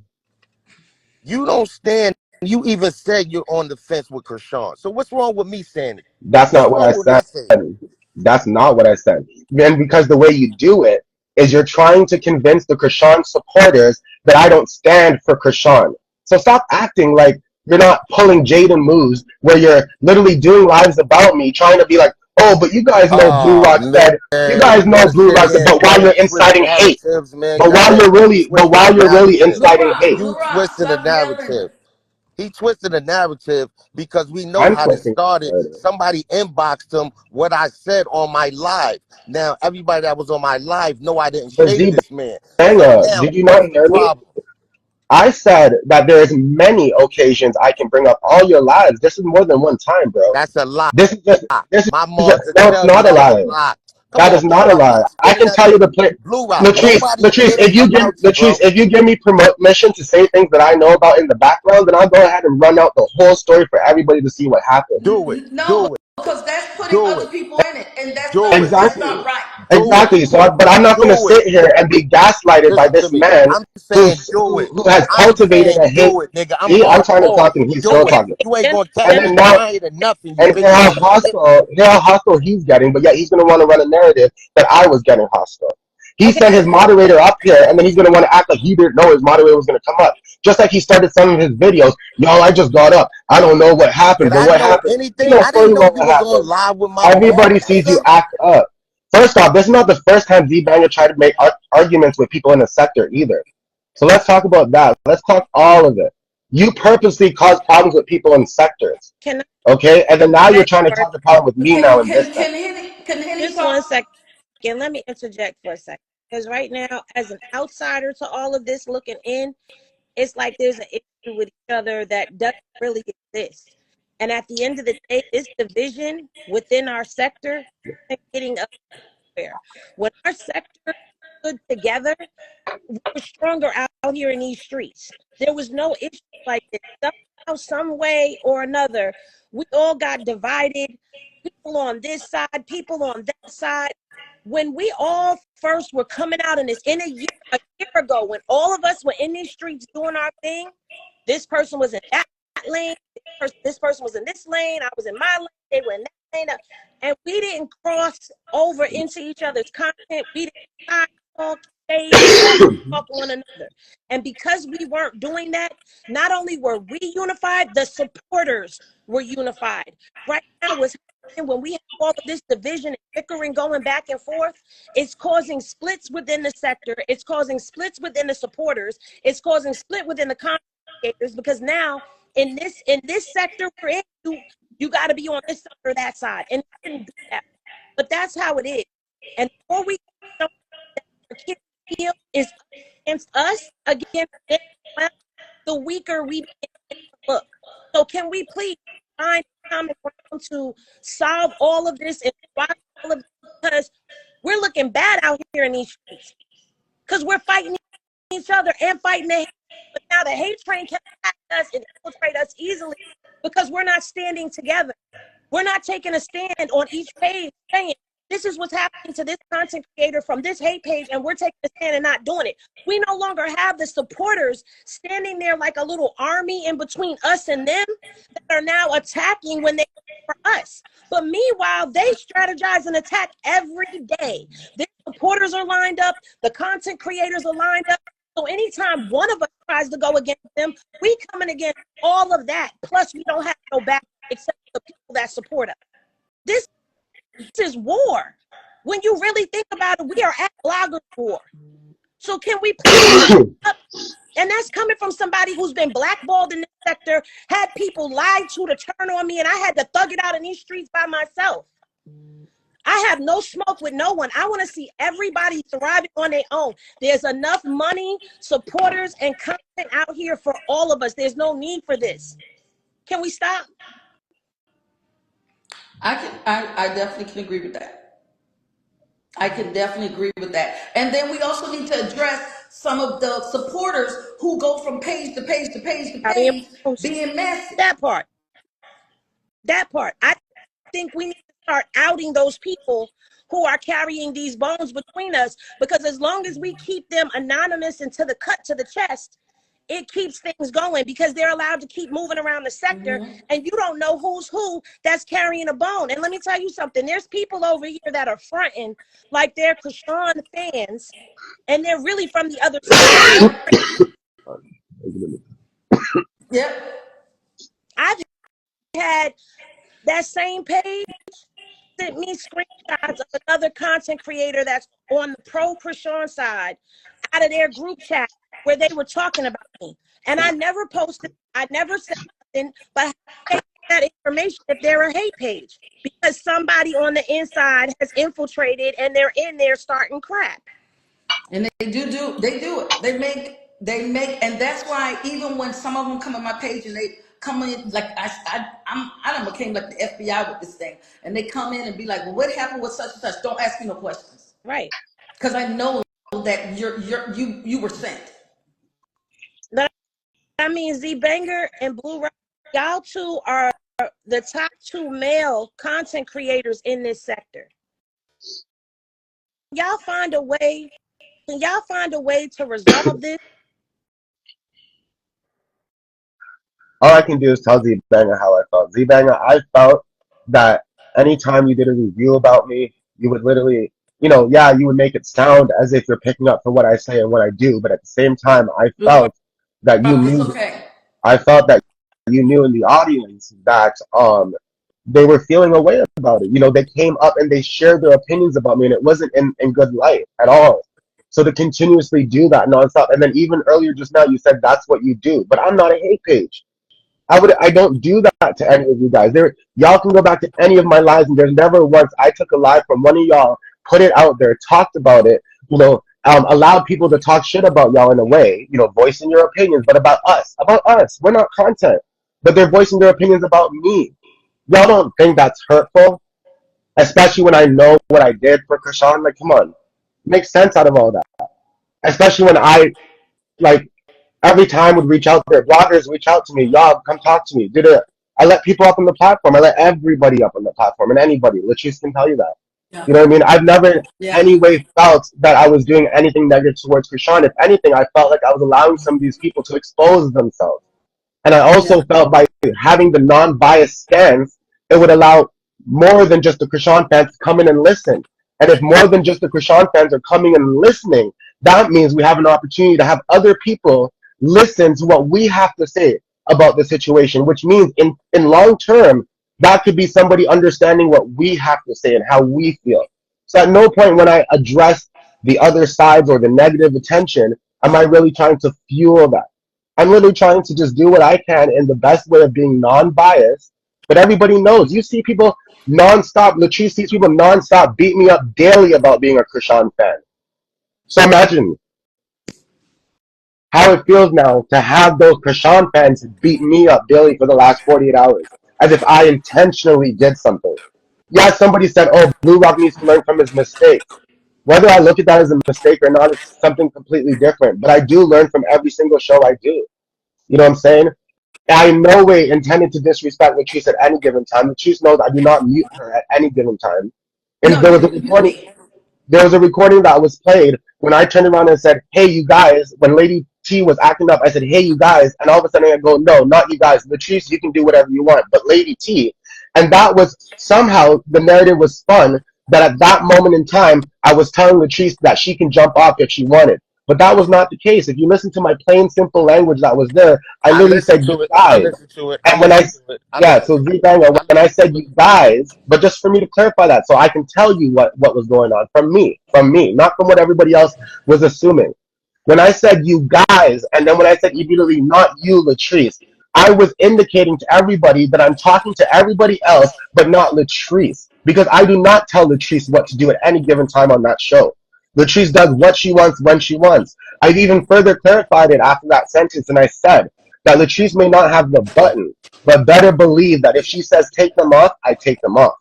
You don't stand. You even said you're on the fence with Krishan. So what's wrong with me saying it?
That's
What's
not what I
wrong with
said.
me saying it?
That's not what I said. And because the way you do it is you're trying to convince the Krishan supporters that I don't stand for Krishan. So stop acting like you're not pulling Jaden moves where you're literally doing lives about me, trying to be like, oh, but you guys know Blue
Oh
Rock
man,
said, you
you
guys know
want to
Blue
sit
Rock said,
here
but while
and
you're
twist
inciting hate,
narratives, man. Go ahead. Keep
but
twisting the
while you're really
narrative.
inciting hate,
Blue
You
Rock,
twisting the
stop yelling.
narrative. He twisted the narrative because we know
I'm
how this
twisting
started.
it.
Somebody inboxed him what I said on my live. Now everybody that was on my live know I didn't
But
shade this man. So
Zbanga,
now
did you not
what's the
hear me?
problem?
I said that there's many occasions I can bring up all your lives. This is more than one time, bro.
That's a lie.
This is just this
My
is
mom to
no, it's
tell you
not a
that was a
lie.
lie. Come
That is
on, bro.
not a
Why
lie.
you
I
spinning
can
that
tell you
shit?
the play.
Blue Rock.
Latrice,
Nobody
Latrice,
cares about you, bro.
If you give me permission to say things that I know about in the background, then I'll go ahead and run out the whole story for everybody to see what happened.
Do it.
No,
Do it.
because that's putting
Do
other
it.
people in it, and
Do it.
that's
Exactly.
not right.
Do it.
Exactly. So, but I'm not going to
Do it.
sit here and be gaslighted by
Listen to
this
me.
man
I'm saying do it.
who has
I'm
cultivated
saying
a hate.
do it, nigga. I'm
See, I'm trying to
hardcore.
talk and he's still
Do it.
talking.
You ain't
Can
gonna catch
And
can
then
me
now,
crying or nothing, you
and
bitch ass nigga.
hear how hostile he's getting, but yet he's going to want to run a narrative that I was getting hostile. He
okay.
sent his moderator up here, and then he's going to want to act like he didn't know his moderator was going to come up. Just like he started some of his videos. Y'all, I just got up. I don't know what happened,
Did
but
I
what
know
happened? You
anything?
know
I didn't
fully
know
well
you
what
was on
happened.
live with my mom,
Everybody sees you
nigga.
act up. First off, this is not the first time Z-Banger tried to make arguments with people in the sector either. So let's talk about that. Let's talk all of it. You purposely cause problems with people in sectors,
can I
okay? And then now you're
interject
trying to
for
cause a problem with me now in this sector.
Can Henny
just one
talk?
second? Let me interject for a second. Because right now, as an outsider to all of this looking in, it's like there's an issue with each other that doesn't really exist. And at the end of the day, this division within our sector isn't getting us there. When our sector stood together, we were stronger out here in these streets. There was no issue like this. Somehow, some way or another, we all got divided. People on this side, people on that side. When we all first were coming out in this in a year ago, when all of us were in these streets doing our thing, this person was in that lane, this person was in this lane, I was in my lane, they were in that lane, and we didn't cross over into each other's content. We didn't side talk, shade, or talk one another. And because we weren't doing that, not only were we unified, the supporters were unified. Right now, what's happening when we have all of this division and bickering going back and forth, it's causing splits within the sector. It's causing splits within the supporters. It's causing split within the commentators because now in this sector we're in, you got to be on this side or that side, and we didn't do that. But that's how it is. And the more we show that our kids feel is against us, against them, well, the weaker we begin to look. So can we please find common ground to solve all of this and squash all of this, because we're looking bad out here in these streets. Because we're fighting each other and fighting the hate. But now the hate train can attack us and infiltrate us easily because we're not standing together. We're not taking a stand on each page saying, this is what's happening to this content creator from this hate page, and we're taking a stand and not doing it. We no longer have the supporters standing there like a little army in between us and them that are now attacking when they for us. But meanwhile, they strategize and attack every day. Their supporters are lined up, the content creators are lined up. So anytime one of us tries to go against them, we coming against all of that. Plus, we don't have no back except the people that support us. This is war. When you really think about it, we are at blogger war. So can we please up? And that's coming from somebody who's been blackballed in this sector, had people lied to turn on me, and I had to thug it out in these streets by myself. I have no smoke with no one. I want to see everybody thriving on their own. There's enough money, supporters, and content out here for all of us. There's no need for this. Can we stop?
I definitely can agree with that. I can definitely agree with that. And then we also need to address some of the supporters who go from page to page to page to page being messy.
That part. I think we need to start outing those people who are carrying these bones between us, because as long as we keep them anonymous and to the cut to the chest, it keeps things going, because they're allowed to keep moving around the sector, and you don't know who's who that's carrying a bone. And let me tell you something, there's people over here that are fronting like they're Krishan fans, and they're really from the other side.
Yep.
I've had that same page sent me screenshots of another content creator that's on the pro Krishan side out of their group chat where they were talking about me. And I never posted, I never said nothing, but I that information if they're a hate page, because somebody on the inside has infiltrated and they're in there starting crap.
And they do it. They make, and that's why even when some of them come on my page and they come in like I done became like the FBI with this thing, and they come in and be like, well, what happened with such and such? Don't ask me no questions,
Right?
because I know that you were sent.
But I mean, Zbanga and Bluerock, y'all two are the top two male content creators in this sector. Y'all find a way. Can y'all find a way to resolve this?
All I can do is tell Zbanga how I felt. Zbanga, I felt that anytime you did a review about me, you would literally, yeah, you would make it sound as if you're picking up for what I say and what I do, but at the same time, I felt that you
It's
knew.
okay.
I felt that you knew in the audience that they were feeling a way about it. They came up and they shared their opinions about me, and it wasn't in good light at all. So to continuously do that nonstop, and then even earlier just now, you said that's what you do, but I'm not a hate page. I don't do that to any of you guys. Y'all can go back to any of my lives, and there's never once I took a live from one of y'all, put it out there, talked about it, allowed people to talk shit about y'all in a way, voicing your opinions, but about us. About us. We're not content. But they're voicing their opinions about me. Y'all don't think that's hurtful? Especially when I know what I did for Krishan. Like, come on. Make sense out of all that. Especially when like, every time would reach out there. Bloggers reach out to me. Y'all, come talk to me. I let people up on the platform. I let everybody up on the platform, and anybody. Letrice can tell you that.
Yeah.
You know what I mean? I've never anyway felt that I was doing anything negative towards Krishan. If anything, I felt like I was allowing some of these people to expose themselves. And I also felt by having the non-biased stance, it would allow more than just the Krishan fans to come in and listen. And if more than just the Krishan fans are coming and listening, that means we have an opportunity to have other people listen to what we have to say about the situation, which means in long term, that could be somebody understanding what we have to say and how we feel. So at no point when I address the other sides or the negative attention, am I really trying to fuel that. I'm literally trying to just do what I can in the best way of being non-biased. But everybody knows. You see people nonstop. Letrice sees people nonstop beat me up daily about being a Krishan fan. So imagine how it feels now to have those Krishan fans beat me up daily for the last 48 hours. as if I intentionally did something. Yeah, somebody said, oh, Blue Rock needs to learn from his mistakes. Whether I look at that as a mistake or not, it's something completely different. But I do learn from every single show I do. You know what I'm saying? I in no way intended to disrespect Letrice at any given time. Latrice knows I do not mute her at any given time. And
No,
there
you
was a
didn't mute
recording.
me.
There was a recording that was played when I turned around and said, "Hey, you guys." When Lady T was acting up, I said, "Hey, you guys," and all of a sudden I go, "No, not you guys. Latrice, you can do whatever you want, but Lady T." And that was somehow the narrative was spun that at that moment in time I was telling Latrice that she can jump off if she wanted. But that was not the case. If you listen to my plain, simple language that was there, I
I
literally
listened
said, "You
to it. I
guys."
listened to it. I
And when I,
listened to it. I
yeah,
listened
so
to it.
Zbanga,
I
when I
listened to
said
it.
you guys, but just for me to clarify that, so I can tell you what was going on from me, not from what everybody else was assuming. When I said you guys, and then when I said immediately not you, Latrice, I was indicating to everybody that I'm talking to everybody else, but not Latrice, because I do not tell Latrice what to do at any given time on that show. Latrice does what she wants when she wants. I've even further clarified it after that sentence, and I said that Latrice may not have the button, but better believe that if she says take them off, I take them off.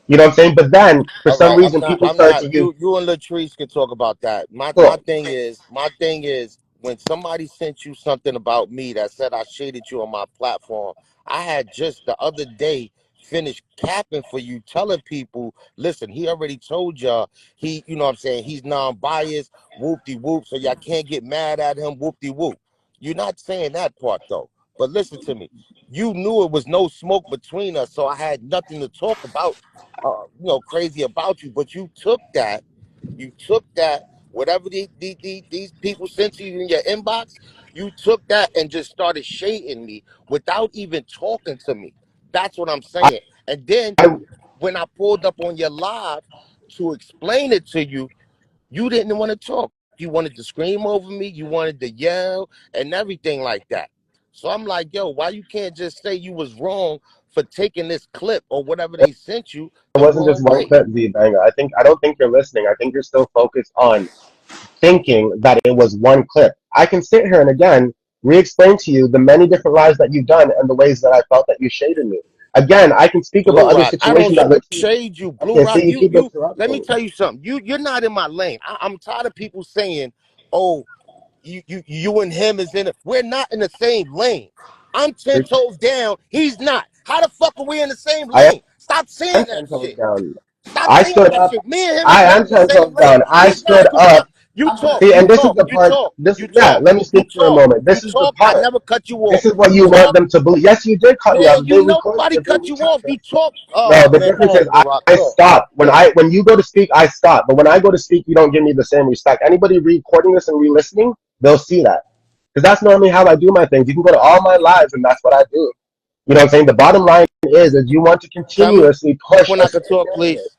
You know what I'm saying? But then, for
All
some
right, I'm
reason,
not.
people
I'm
start to
not.
use,
You and Latrice can talk about that. My
cool.
thing is, when somebody sent you something about me that said I shaded you on my platform, I had just the other day finished capping for you, telling people, listen, he already told y'all you know what I'm saying, he's non-biased, whoop de whoop, so y'all can't get mad at him, whoop de whoop. You're not saying that part though. But listen to me. You knew it was no smoke between us, so I had nothing to talk about crazy about you, but you took that, whatever these people sent to you in your inbox, you took that and just started shading me without even talking to me. That's what I'm
I,
saying. And then
I
when I pulled up on your live to explain it to you, you didn't want to talk. You wanted to scream over me, you wanted to yell and everything like that. So I'm like, yo, why you can't just say you was wrong for taking this clip or whatever they sent you
it
the
wasn't just
wrong
one
way?
clip, Zbanga. I don't think you're listening. I think you're still focused on thinking that it was one clip. I can sit here and again re-explain to you the many different lies that you've done and the ways that I felt that you shaded me. Again, I can speak about
Blue
other
Rock, I don't
situations that literally.
shade you. Blue
Okay, so
Rock,
you keep
let me
interrupting.
tell you something. You're not in my lane. I'm tired of people saying, oh, you and him is in it. We're not in the same lane. I'm 10 toes down. He's not. How the fuck are we in the same
I
lane? Stop
am
saying that
10 toes
shit.
down.
Stop
I
saying
stood
that
up.
shit. Me and him is
I
not
am
in the
10
same
toes
lane.
down. I
He's not.
stood
Cause
up.
look, you talk,
See,
you
and this is
talk,
the
you
part.
talk,
This,
you
yeah,
talk,
let me
you
speak for a
talk,
moment.
you
This is the
talk. I
part.
never cut you off.
This is what
You
you want
talk.
them to believe. Yes, you did cut me off.
Man,
They
you
recorded
nobody
it. They
cut you off. You
retracted.
talk.
No,
Oh
the
man, go
difference
ahead,
is
Blue Rock.
I
Go.
stop. When you go to speak, I stop. But when I go to speak, you don't give me the same respect. Anybody recording this and re-listening, they'll see that. Because that's normally how I do my things. You can go to all my lives and that's what I do. You know what I'm saying? The bottom line is you want to
Tell me
continuously push
when
a
I can
certain
talk,
narrative.
please.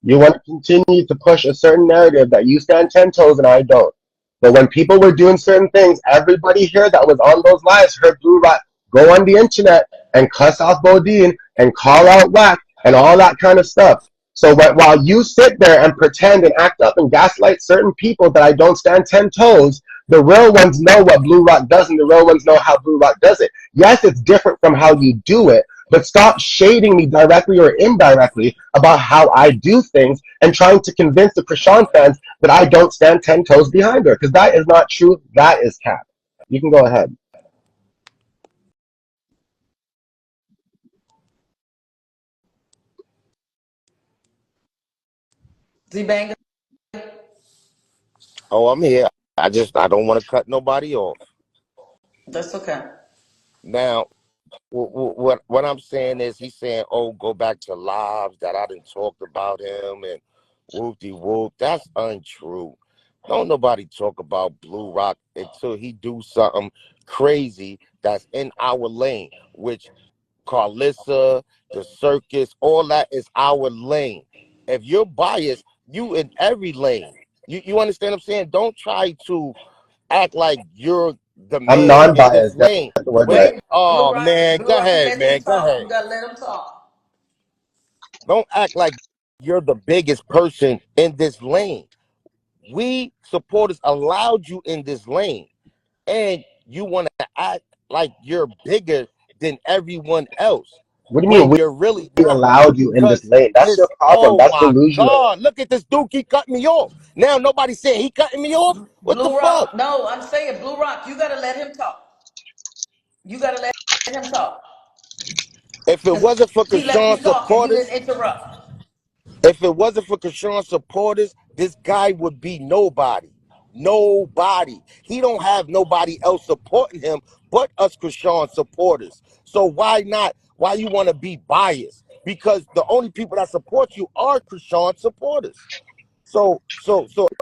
You want to continue to push a certain narrative that you stand 10 toes and I don't. But when people were doing certain things, everybody here that was on those lives heard Blue Rock go on the internet and cuss off Bodine and call out whack and all that kind of stuff. So while you sit there and pretend and act up and gaslight certain people that I don't stand 10 toes, the real ones know what Blue Rock does and the real ones know how Blue Rock does it. Yes, it's different from how you do it, but stop shading me directly or indirectly about how I do things and trying to convince the Krishan fans that I don't stand 10 toes behind her, because that is not true. That is cap. You can go ahead.
Z-Banga,
Oh, I'm here. I don't want to cut nobody off.
that's okay.
Now, what I'm saying is he's saying, oh, go back to lives that I didn't talked about him and whoop de whoop. That's untrue. Don't nobody talk about Blue Rock until he do something crazy that's in our lane, which Carlissa, the circus, all that is our lane. If you're biased, you in every lane. You understand what I'm saying? Don't try to act like you're the
I'm
man in this
non-biased. That's
lane.
the word
Wait,
right.
oh man,
Blue
go
Rock, you
ahead,
let him
man, go
talk.
ahead.
You gotta let him talk.
Don't act like you're the biggest person in this lane. We supporters allowed you in this lane, and you want to act like you're bigger than everyone else.
What do you mean
when you're really
we
not.
allowed you in this
Because
lane? That's your
it's,
problem.
oh
That's
my
delusional.
God, look at this dude keep cutting me off. Now nobody said he cutting me off. What the
Blue
fuck?
Rock. No, I'm saying Blue Rock. You gotta let him talk. You gotta let him talk.
If it
Cause
wasn't for
he let you
Krishan
talk and you
supporters,
didn't interrupt.
if it wasn't for Krishan supporters, this guy would be nobody. Nobody. He don't have nobody else supporting him but us Krishan supporters. So why not? Why you want to be biased? Because the only people that support you are Krishan supporters.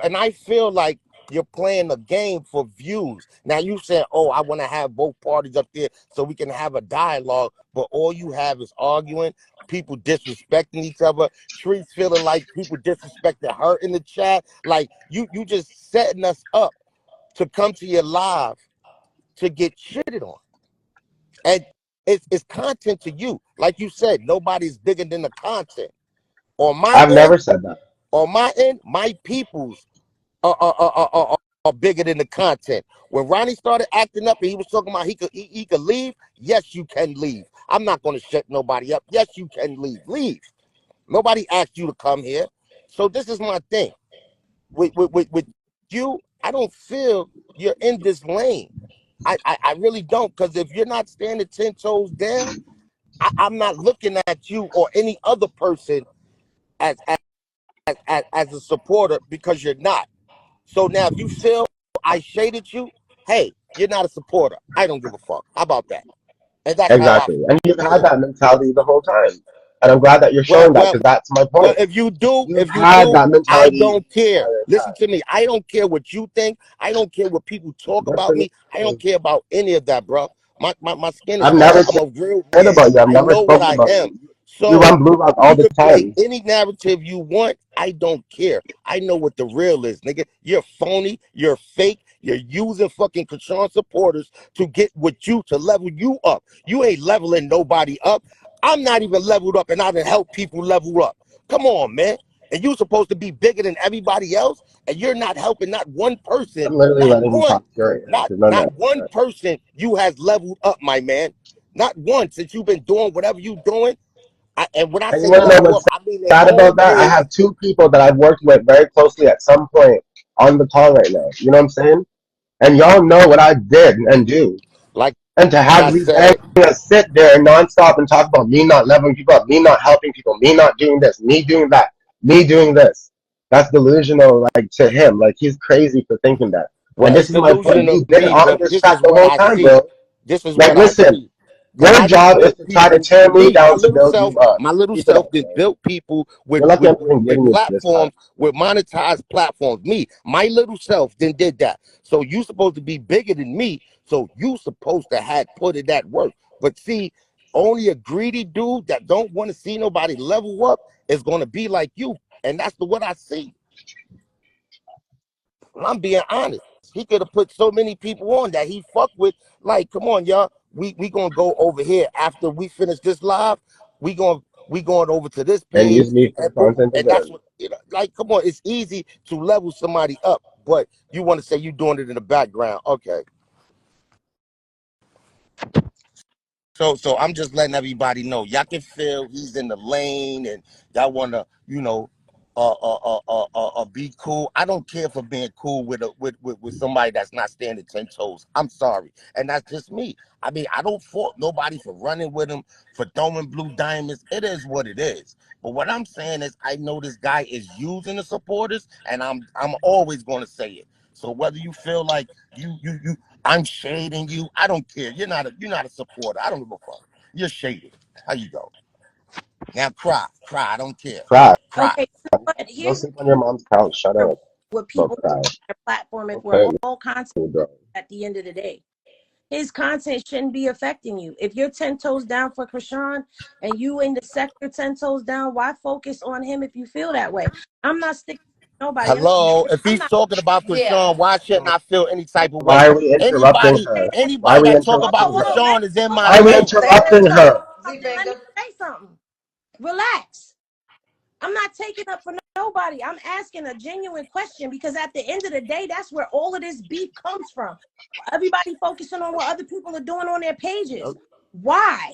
And I feel like you're playing a game for views. Now you said, "Oh, I want to have both parties up there so we can have a dialogue," but all you have is arguing, people disrespecting each other, Trees feeling like people disrespecting her in the chat. Like you just setting us up to come to your live to get shitted on, and it's content to you. Like you said, nobody's bigger than the content. On my
I've
end,
never said that.
my peoples are bigger than the content. When Ronnie started acting up and he was talking about he could leave, yes, you can leave. I'm not going to shut nobody up. Yes, you can leave. Leave. Nobody asked you to come here. So this is my thing. With you, I don't feel you're in this lane. I really don't. Because if you're not standing 10 toes down, I'm not looking at you or any other person as, as a supporter because you're not. So now, if you feel I shaded you, hey, you're not a supporter. I don't give a fuck. How about that? And that's how I
Exactly. And you've had
feel.
that mentality the whole time. And I'm glad that you're
Well,
showing that
well,
because that's my
well.
point.
If
You've
you
had
do,
that
I
mentality
don't care.
entire
Listen
time.
to me. I don't care what you think. I don't care what people talk
Good
about
for you.
me. I don't care about any of that, bro. My skin is
I've
off.
never
I'm
said
a real man.
about you. I've
I
never
know what
spoken
I
about
am.
you. You
So
run Bluerock all
you
the
could play
time.
any narrative you want. I don't care. I know what the real is, nigga. You're phony. You're fake. You're using fucking Krishan supporters to get with you to level you up. You ain't leveling nobody up. I'm not even leveled up, and I done help people level up. Come on, man. And you're supposed to be bigger than everybody else, and you're not helping not one person,
I'm literally
not
letting him
one,
talk straight
not
because none
not
of
one
that.
person you has leveled up, my man. Not one since you've been doing whatever you doing. And when I
And you
say
want to know
level
what's
up, I mean in
sad
all
about that? I
ways.
have two people that I've worked with very closely at some point on the call right now. You know what I'm saying? And y'all know what I did and do.
Like
And to have
I said,
Zbanga sit there nonstop and talk about me not leveling people up, me not helping people, me not doing this, me doing that, me doing this. That's delusional, like to him. Like he's crazy for thinking that. And
well,
this
it's
is my point.
delusional
You've
to
been
me,
on
but
this
this
track
is
the
what
whole
I
time,
see.
bro.
This is
Like,
what I
listen,
see. Cause
your
I done
job is
built
to try to
people.
tear me
Me,
down to build you up.
my little
Keep it
self,
up,
did
man.
built people
You're lucky I'm even
with
giving you this time.
platforms, with monetized platforms. Me, my little self, then did that. So you supposed to be bigger than me. So you supposed to had put in that work. But see, only a greedy dude that don't want to see nobody level up is gonna be like you. And that's the what I see. I'm being honest. He could have put so many people on that he fucked with. Like, come on, y'all. We gonna go over here after we finish this live. We going over to this
And
page,
use me for
and
the
boom.
content
And
of it.
that's what like. Come on, it's easy to level somebody up, but you want to say you doing it in the background. Okay. So I'm just letting everybody know. Y'all can feel he's in the lane, and y'all wanna, be cool. I don't care for being cool with somebody that's not standing 10 toes. I'm sorry, and that's just me. I mean, I don't fault nobody for running with him, for throwing blue diamonds. It is what it is. But what I'm saying is, I know this guy is using the supporters, and I'm always going to say it. So whether you feel like I'm shading you. I don't care. You're not a supporter. I don't give a fuck. You're shaded. How you go? Now cry. Cry. I don't care.
Cry.
Cry.
Okay, but
Go
here's
sleep on your mom's couch. Shut
the
up.
what
Go
people
cry.
their platform if we're
Okay,
all content
bro.
at the end of the day. His content shouldn't be affecting you. If you're 10 toes down for Krishan and you in the sector 10 toes down, why focus on him if you feel that way? I'm not sticking with nobody. And
Hello. If
I'm
he's
not
talking about
Yeah.
Krishan, why shouldn't I feel any type of way?
Why are we interrupting
Anybody,
her? Why are
anybody
we
that talk about
interrupting
hold
her?
on, let
Krishan is in
hold
my
Why
on,
are we
let me
face.
Say
interrupting
that
her?
talk,
something. Let me
Z-Banga.
say something. Relax. I'm not taking up for nobody. I'm asking a genuine question because at the end of the day, that's where all of this beef comes from. Everybody focusing on what other people are doing on their pages. Why?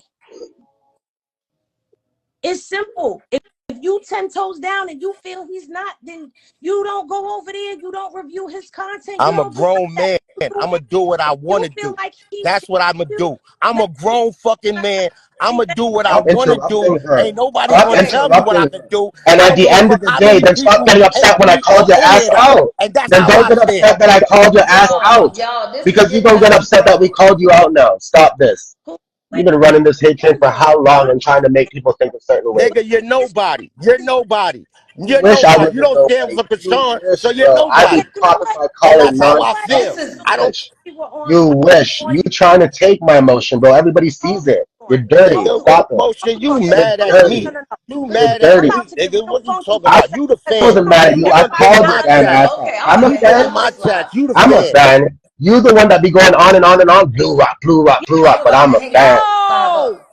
It's simple. If you 10 toes down and you feel he's not, then you don't go over there. You don't review his content. You
I'm a
don't do none of
grown
that.
man.
You do
I'm gonna do what I
if
want
you
to
feel
do.
like he
That's what I'm gonna
you,
do. I'm
let
a grown fucking man. I'm gonna
that
do what I
Stop
want to do.
interrupting her.
Ain't nobody
Stop
gonna
Okay.
tell me what I
interrupting
can
her.
do.
And
I
at
don't
the
give a
end of
fuck
the
how
day,
many
then stop
people
getting
hate
upset when I
me
called
or
your
any
ass
of that.
out.
And that's
Then
how
don't
I
get
feel.
upset that I called your ass out.
Y'all, this is
Because you
getting
don't
out
get
of
upset that we
control.
called you out now. Stop this.
who
You've been running this hate train for
over.
how long
I'm
and trying to make people think a certain way.
Nigga, you're
this
nobody. You're nobody.
You
You're
wish I
nobody. You
wasn't
don't stand
nobody.
for
You
Krishan, so
wish,
you're
bro. I
and
be
nobody.
you know
caught with
what?
my
And
calling
that's
You
how
know
I
what?
This
feel.
is
I don't,
wish.
We were
You wish.
on
You trying to take my emotion, bro. Everybody
hold
sees it. You're
on.
dirty.
nigga,
Hold
what
Stop
on.
it.
emotion? You
Hold on.
You're
mad at
No,
dirty.
me.
no, no, no.
You
Listen,
You're
mad at
I'm
dirty.
about
me,
to get
nigga.
real
What you
funky
talking
I
about?
because
You the fan.
wasn't mad at
people
you.
You
I
come to
called your
my
damn
chat.
ass
okay.
out. I'm a
You
Okay.
come to
Let
fan.
my
this
chat.
slide.
You the
I'm a
fan.
fan. You the one that be going on and on and on. Blue Rock, Blue Rock, Blue Rock.
I'm
But
about
I'm
to
a
hang
fan.
out. Five
yo,
up.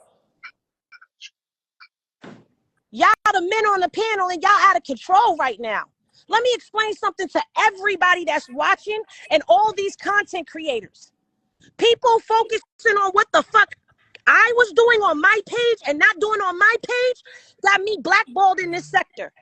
y'all the men on the panel and y'all out of control right now. Let me explain something to everybody that's watching and all these content creators. People focusing on what the fuck I was doing on my page and not doing on my page got me blackballed in this sector.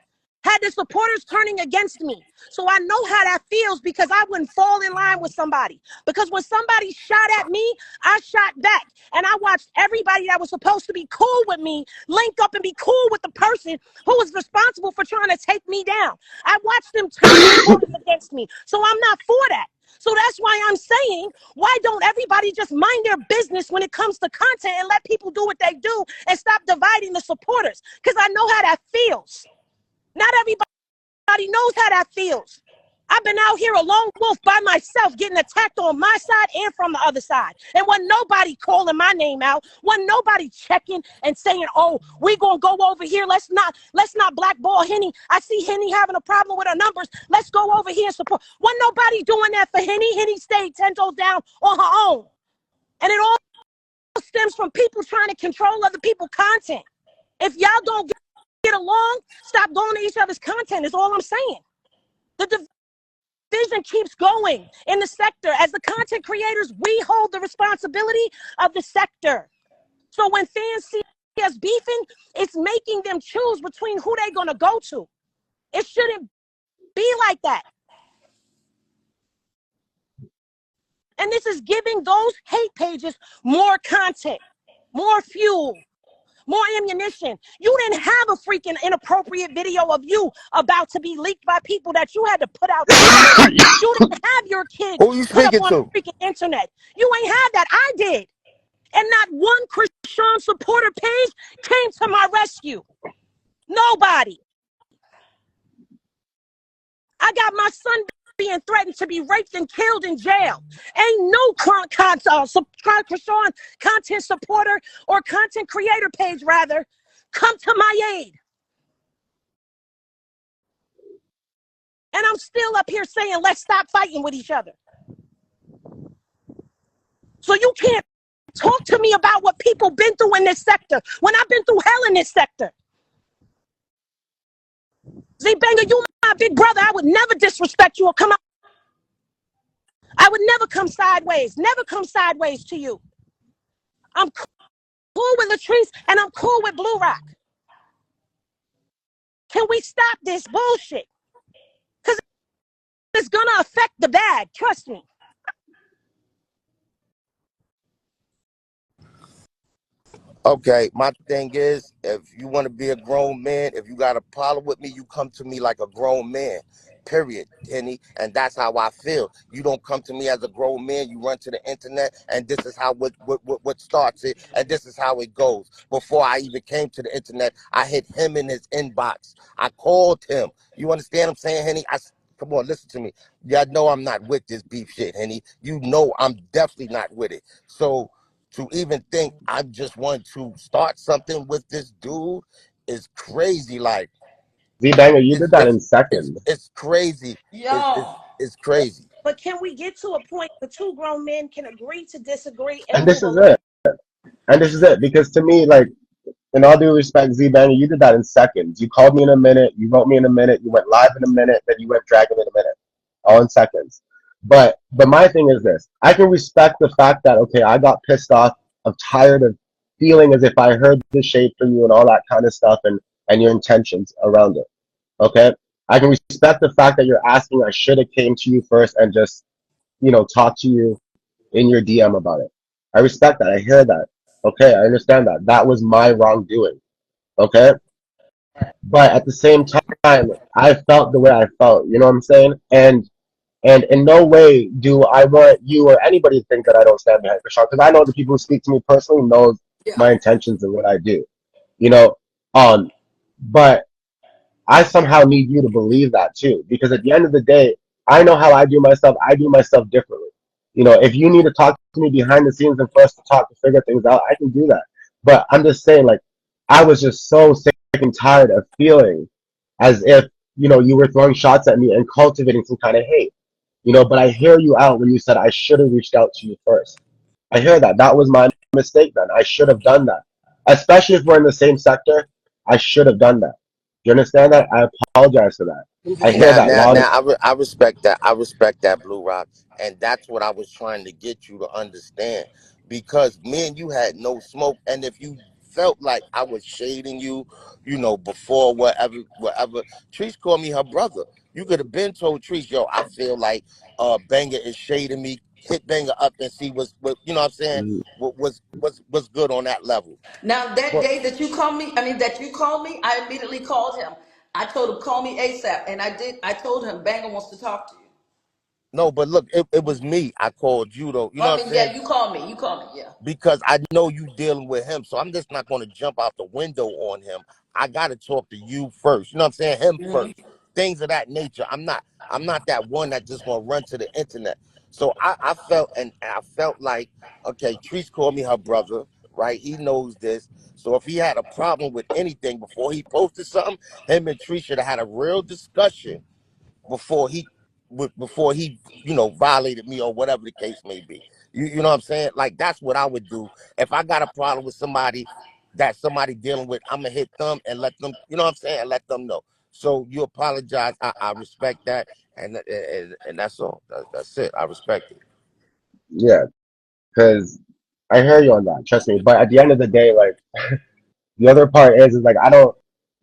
Had the supporters turning against me. So I know how that feels because I wouldn't fall in line with somebody. Because when somebody shot at me, I shot back. And I watched everybody that was supposed to be cool with me link up and be cool with the person who was responsible for trying to take me down. I watched them turn supporters against me. So I'm not for that. So that's why I'm saying, why don't everybody just mind their business when it comes to content and let people do what they do and stop dividing the supporters? Because I know how that feels. Not everybody knows how that feels. I've been out here a lone wolf by myself getting attacked on my side and from the other side. And when nobody calling my name out, when nobody checking and saying, oh, we gonna go over here. Let's not blackball Henny. I see Henny having a problem with her numbers. Let's go over here and support. When nobody doing that for Henny, Henny stayed 10 toes down on her own. And it all stems from people trying to control other people's content. If y'all don't get along, stop going to each other's content is all I'm saying. The division keeps going in the sector. As the content creators, we hold the responsibility of the sector. So when fans see us beefing, it's making them choose between who they're going to go to. It shouldn't be like that. And this is giving those hate pages more content, more fuel, more ammunition. You didn't have a freaking inappropriate video of you about to be leaked by people that you had to put out yourself. You didn't have your kids
Who you
put up
speaking
on
to?
the freaking internet. You ain't had that. I did. And not one Krishan supporter page came to my rescue. Nobody. I got my son being threatened to be raped and killed in jail. Ain't no Krishan content supporter or content creator page, rather, come to my aid. And I'm still up here saying, let's stop fighting with each other. So you can't talk to me about what people been through in this sector when I've been through hell in this sector. Zbanga, you my big brother. I would never disrespect you or come out. I would never come sideways to you. I'm cool with Letrice and I'm cool with Bluerock. Can we stop this bullshit? Because it's going to affect the bag. Trust me.
Okay, my thing is, if you want to be a grown man, if you got a problem with me, you come to me like a grown man. Period, Henny. And that's how I feel. You don't come to me as a grown man. You run to the internet, and this is how what starts it, and this is how it goes. Before I even came to the internet, I hit him in his inbox. I called him. You understand what I'm saying, Henny? Come on, listen to me. Yeah, I know I'm not with this beef shit, Henny. You know I'm definitely not with it. So to even think I just want to start something with this dude is crazy. Like
Zbanga, you
it's
did that
it's
in seconds.
it's crazy.
Y'all.
It's crazy.
But can we get to a point where two grown men can agree to disagree and
And this
move
is
along?
it. And this is it. Because to me, like, in all due respect, Zbanga, you did that in seconds. You called me in a minute. You wrote me in a minute. You went live in a minute. Then you went dragging in a minute. All in seconds. But my thing is this. I can respect the fact that, okay, I got pissed off. I'm tired of feeling as if I heard the shape from you and all that kind of stuff and your intentions around it. Okay? I can respect the fact that you're asking. I should have came to you first and just, talked to you in your DM about it. I respect that. I hear that. Okay, I understand that. That was my wrongdoing. Okay? But at the same time, I felt the way I felt. You know what I'm saying? And in no way do I want you or anybody to think that I don't stand behind Krishan, because I know the people who speak to me personally knows
Yeah.
my intentions and what I do. You know, um, but I somehow need you to believe that too, because at the end of the day, I know how I do myself. I do myself differently. If you need to talk to me behind the scenes and for us to talk to figure things out, I can do that. But I'm just saying, like, I was just so sick and tired of feeling as if, you were throwing shots at me and cultivating some kind of hate. But I hear you out when you said I should have reached out to you first. I hear that. That was my mistake then. I should have done that. Especially if we're in the same sector, I should have done that. Do you understand that? I apologize for that. I hear
Now,
that
now,
loud and
now, I respect that. I respect that, Blue Rock, and that's what I was trying to get you to understand. Because me and you had no smoke, and if you felt like I was shading you, before whatever, Treese called me her brother. You could have been told Treese, yo, I feel like Banga is shading me. Hit Banga up and see what you know what I'm saying.
mm,
What's good on that level.
Now that
But
day that you called me, that you called me, I immediately called him. I told him call me ASAP, and I did. I told him Banger wants to talk to you.
no, but look, it was me. I called you though. You know
I
what I'm
mean,
saying?
yeah, you called me. You called me. Yeah.
Because I know you dealing with him. So I'm just not going to jump out the window on him. I got to talk to you first. You know what I'm saying? Him
Mhm.
first. Things of that nature. I'm not that one that just going to run to the internet. So I felt like, okay, Treese called me her brother, right? He knows this. So if he had a problem with anything before he posted something, him and Treese should have had a real discussion before he violated me or whatever the case may be. You know what I'm saying? Like that's what I would do if I got a problem with somebody that somebody dealing with. I'm gonna hit them and let them, you know what I'm saying, and let them know. So you apologize. I respect that, and that's all. That's it. I respect it.
yeah, because I hear you on that. Trust me. But at the end of the day, like, the other part is like I don't,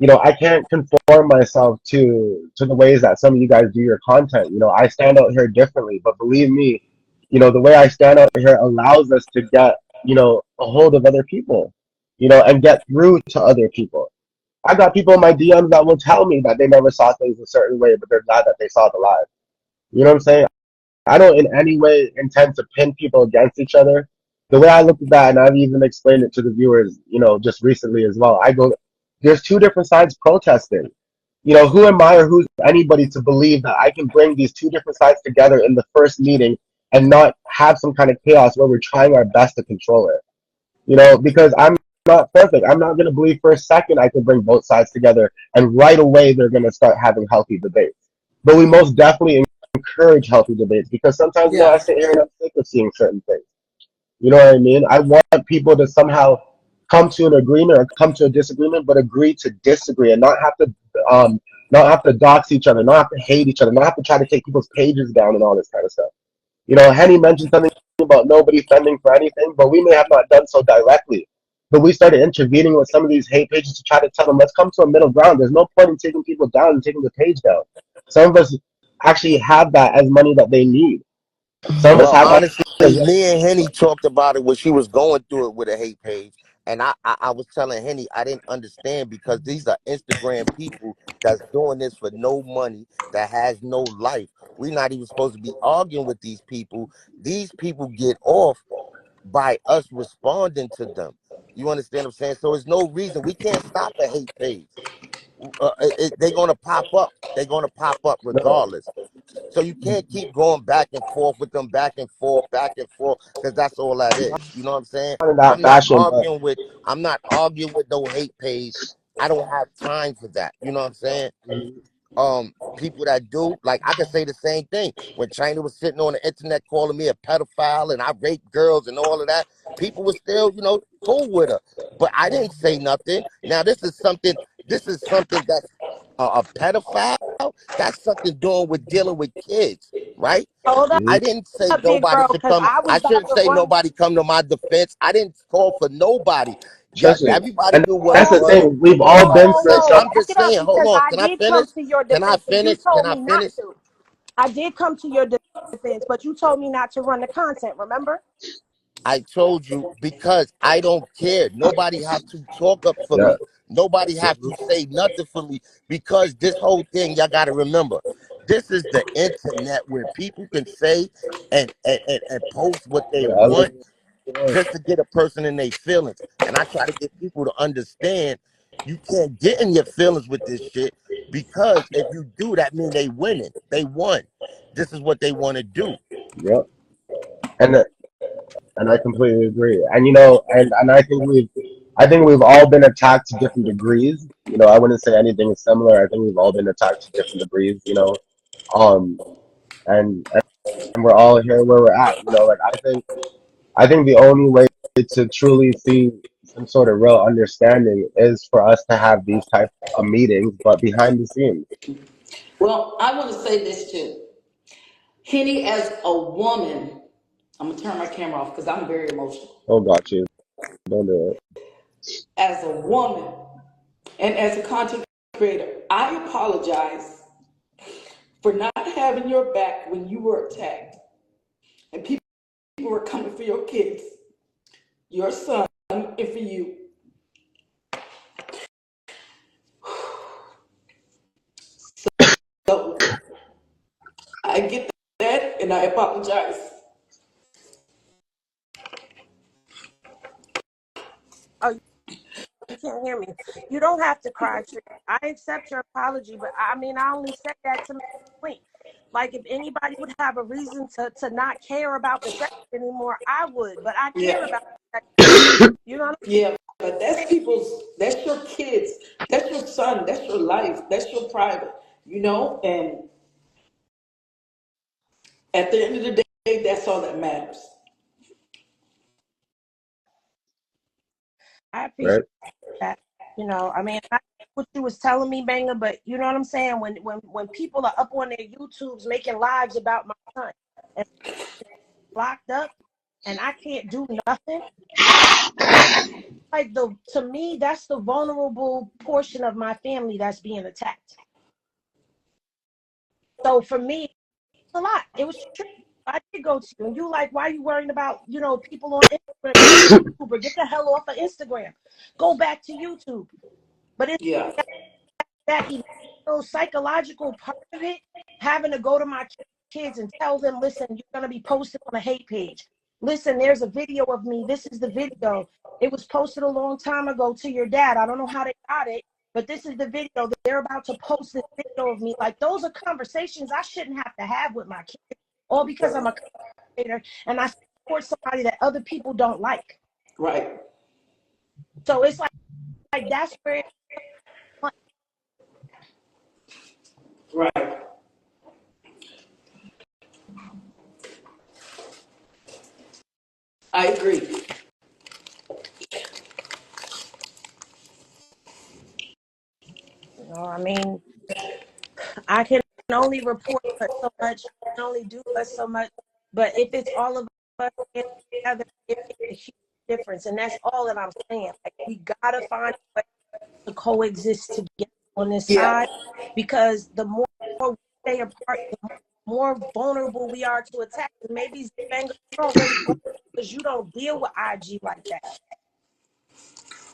I can't conform myself to the ways that some of you guys do your content. I stand out here differently, but believe me, the way I stand out here allows us to get, a hold of other people, and get through to other people. I got people in my DMs that will tell me that they never saw things a certain way, but they're glad that they saw the live. You know what I'm saying? I don't in any way intend to pin people against each other. The way I look at that, and I've even explained it to the viewers, just recently as well. I go, there's two different sides protesting. Who am I or who's anybody to believe that I can bring these two different sides together in the first meeting and not have some kind of chaos where we're trying our best to control it? Because I'm not perfect. I'm not going to believe for a second I can bring both sides together and right away they're going to start having healthy debates. But we most definitely encourage healthy debates because sometimes, I
Yeah.
sit here and I'm sick of seeing certain things. You know what I mean? I want people to somehow come to an agreement or come to a disagreement, but agree to disagree and not have to dox each other, not have to hate each other, not have to try to take people's pages down and all this kind of stuff. Henny mentioned something about nobody fending for anything, but we may have not done so directly. But we started intervening with some of these hate pages to try to tell them, let's come to a middle ground. There's no point in taking people down and taking the page down. Some of us actually have that as money that they need. Some of us
Well,
have that
honestly,
as
me and Henny talked about it when she was going through it with a hate page. And I was telling Henny I didn't understand because these are Instagram people that's doing this for no money, that has no life. We're not even supposed to be arguing with these people. These people get off by us responding to them. You understand what I'm saying? So there's no reason. We can't stop a hate page. They're going to pop up. They're going to pop up
no,
regardless. So you can't keep going back and forth with them, back and forth, because that's all that is. You know what I'm saying?
not in that
I'm not
fashion, but
arguing with I'm not arguing with no hate page. I don't have time for that. You know what I'm saying? People that do, like I can say the same thing. When China was sitting on the internet calling me a pedophile and I rape girls and all of that, people were still, cool with her. But I didn't say nothing. Now this is something that's a pedophile. That's something doing with dealing with kids. right?
Hold
Hmm.
I didn't say
up, big
nobody
bro,
should
because
come.
I
I
was about
shouldn't
to
say
run.
nobody come to my defense. I didn't call for nobody. Yeah,
Trust me.
everybody
And
knew what it
that's the
Oh,
was.
thing. We've
Hold
all
on,
been
whoa,
through
sis.
whoa,
stuff.
I'm
back
just
it up
saying. Hold
because
on.
I
Can I
did come
finish?
to your
Can I
defense and you
finish? Can
told
I
me not
finish?
to. I did come to your defense, but you told me not to run the content, remember?
I told you because I don't care. Nobody have to talk up for
Yeah.
me. Nobody have to say nothing for me because this whole thing, y'all got to remember, this is the internet where people can say and post what they
Yeah.
want just to get a person in their feelings. And I try to get people to understand you can't get in your feelings with this shit because if you do, that mean they winning. They won. This is what they want to do.
Yep. And and I completely agree. And and I think we've all been attacked to different degrees. I wouldn't say anything is similar. I think we've all been attacked to different degrees. Um, and we're all here where we're at. Like I think the only way to truly see some sort of real understanding is for us to have these type of meetings, but behind the scenes.
Well, I want to say this too. Henny, as a woman, I'm gonna turn my camera off because I'm very emotional.
Oh, got you. Don't do it.
As a woman and as a content creator, I apologize for not having your back when you were attacked and people were coming for your kids, your son, and for you. So I get that and I apologize.
Oh, you can't hear me. You don't have to cry, Trish. I accept your apology, but I mean, I only said that to make a point. Like, if anybody would have a reason to not care about the sex anymore, I would, but I care
Yeah,
about the sex. You know what
yeah, but that's your kids, that's your son, that's your life, that's your private, and at the end of the day, that's all that matters.
I appreciate
Right?
that. I mean, I what you was telling me, Banger, but you know what I'm saying? When people are up on their YouTubes making lives about my son and locked up and I can't do nothing, like to me, that's the vulnerable portion of my family that's being attacked. So for me, it's a lot. It was true. I did go to you and you like, why are you worrying about, people on Instagram? You're a YouTuber. Get the hell off of Instagram. Go back to YouTube. But it's
Yeah,
that emotional, psychological part of it, having to go to my kids and tell them, listen, you're going to be posted on a hate page. Listen, there's a video of me. This is the video. It was posted a long time ago to your dad. I don't know how they got it, but this is the video. They're about to post this video of me. Like, those are conversations I shouldn't have to have with my kids, all because I'm a creator and I support somebody that other people don't like.
right,
So it's like that's where
right. I agree.
I mean, I can only report but so much, I can only do but so much. But if it's all of us together, it makes a huge difference. And that's all that I'm saying. Like, we gotta find a way to coexist together on this
Yeah,
side, because the more we stay apart, the more vulnerable we are to attack. And maybe Zbanga, you don't really go because you don't deal with IG like that.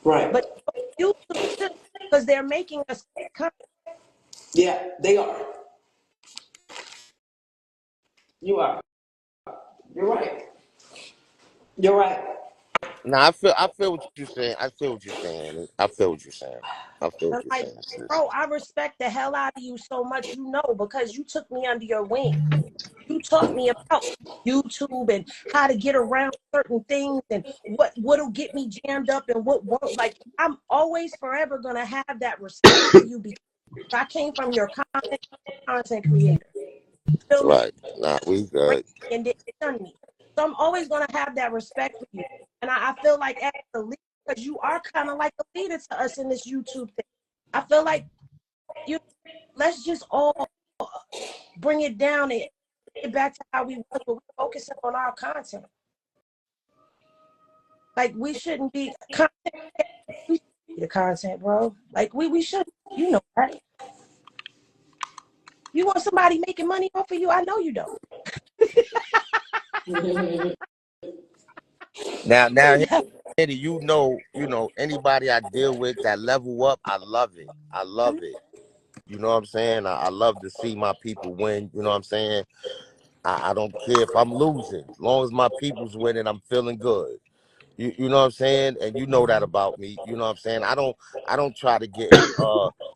right.
But you too, because they're making us come.
Yeah, they are. You are. You're right. You're right.
Now I feel what you're saying. I feel what you're saying. I feel what you're saying. I feel what
And
you're
like,
saying, sis.
bro, I respect the hell out of you so much, because you took me under your wing. You taught me about YouTube and how to get around certain things and what'll get me jammed up and what won't. Like, I'm always forever gonna have that respect for you because I came from your content creator. Feel me?
Right. Nah, we
Right?
good.
And then shun me. So I'm always gonna have that respect for you. And I feel like as a leader, because you are kind of like a leader to us in this YouTube thing. I feel like you let's just all bring it down
get back to how we was, but we're focusing on our content. Like we shouldn't be content. We should be the content, bro. Like we should. You know that. You want somebody making money off of you? I know you don't.
Now, Eddie, you know, anybody I deal with that level up, I love it. I love it. You know what I'm saying? I love to see my people win. You know what I'm saying? I don't care if I'm losing. As long as my people's winning, I'm feeling good. You know what I'm saying? And you know that about me. You know what I'm saying? I don't try to get in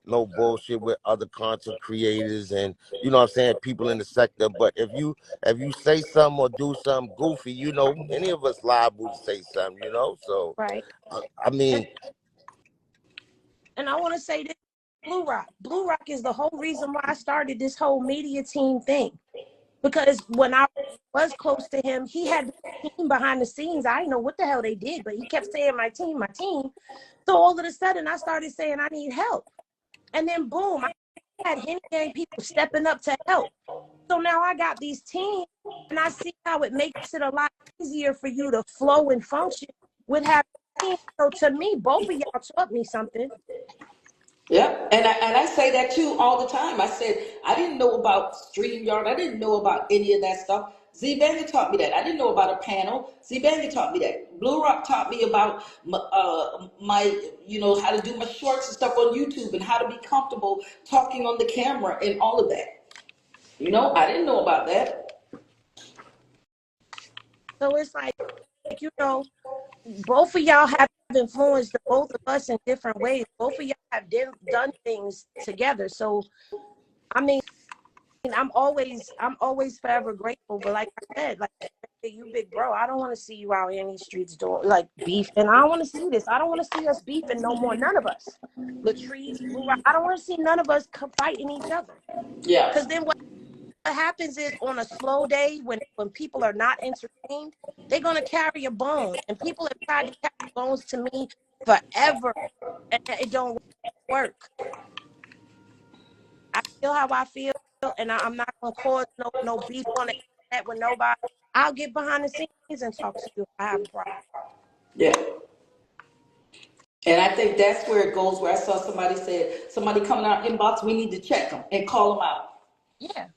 no bullshit with other content creators and you know what I'm saying, people in the sector. But if you say something or do something goofy, any of us liable to say something, So
Right.
I mean,
And I want to say this, Bluerock. Bluerock is the whole reason why I started this whole media team thing. Because when I was close to him, he had the team behind the scenes. I didn't know what the hell they did, but he kept saying my team, my team. So all of a sudden, I started saying I need help. And then boom, I had Henny Gang people stepping up to help. So now I got these teams, and I see how it makes it a lot easier for you to flow and function with having teams. So to me, both of y'all taught me something.
Yep, and I say that too all the time. I said I didn't know about StreamYard. I didn't know about any of that stuff. Zbanga taught me that. I didn't know about a panel. Zbanga taught me that. Bluerock taught me about how to do my shorts and stuff on YouTube and how to be comfortable talking on the camera and all of that. I didn't know about that.
So it's like both of y'all have influenced the both of us in different ways. Both of y'all have done things together. So I mean, I'm always forever grateful. But like I said, like you big bro, I don't want to see you out in these streets doing like beef, and I don't want to see this. I don't want to see us beefing no more. None of us. Letrice, Bluerock, I don't want to see none of us fighting each other.
Yeah.
Because then what happens is on a slow day when people are not entertained, they're gonna carry a bone, and people have tried to carry bones to me forever, and it don't work. I feel how I feel, and I'm not gonna cause no beef on the internet with nobody. I'll get behind the scenes and talk to you if I have a problem.
Yeah. And I think that's where it goes, where I saw somebody coming out inbox, we need to check them and call them out.
Yeah.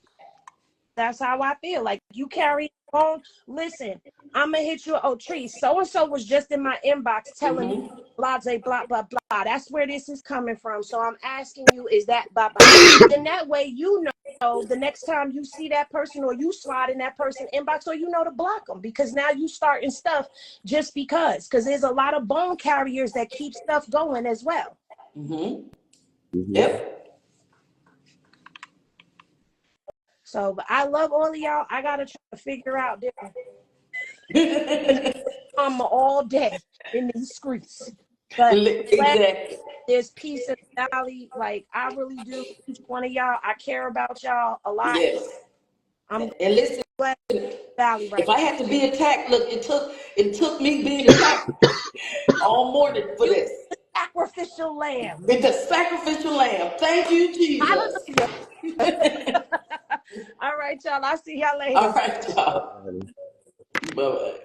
That's how I feel. Like you carry on. Listen, I'm gonna hit you. Oh, Tree, so and so was just in my inbox telling me blah blah blah blah. That's where this is coming from. So I'm asking you, is that blah blah? Then that way you know the next time you see that person or you slide in that person inbox, or to block them, because now you starting stuff just because there's a lot of bone carriers that keep stuff going as well.
Yep.
So, but I love all of y'all. I gotta try to figure out different. I'm all day in these streets, but
exactly.
there's peace in the valley. Like I really do. Each one of y'all, I care about y'all a lot.
Yes.
I'm
and listen,
glad the valley right
if I had to be attacked, look, it took me being attacked all morning for
you
this.
the sacrificial lamb.
With the sacrificial lamb. Thank you, Jesus.
Hallelujah. All right, y'all. I'll see y'all later.
All right, y'all. Bye-bye.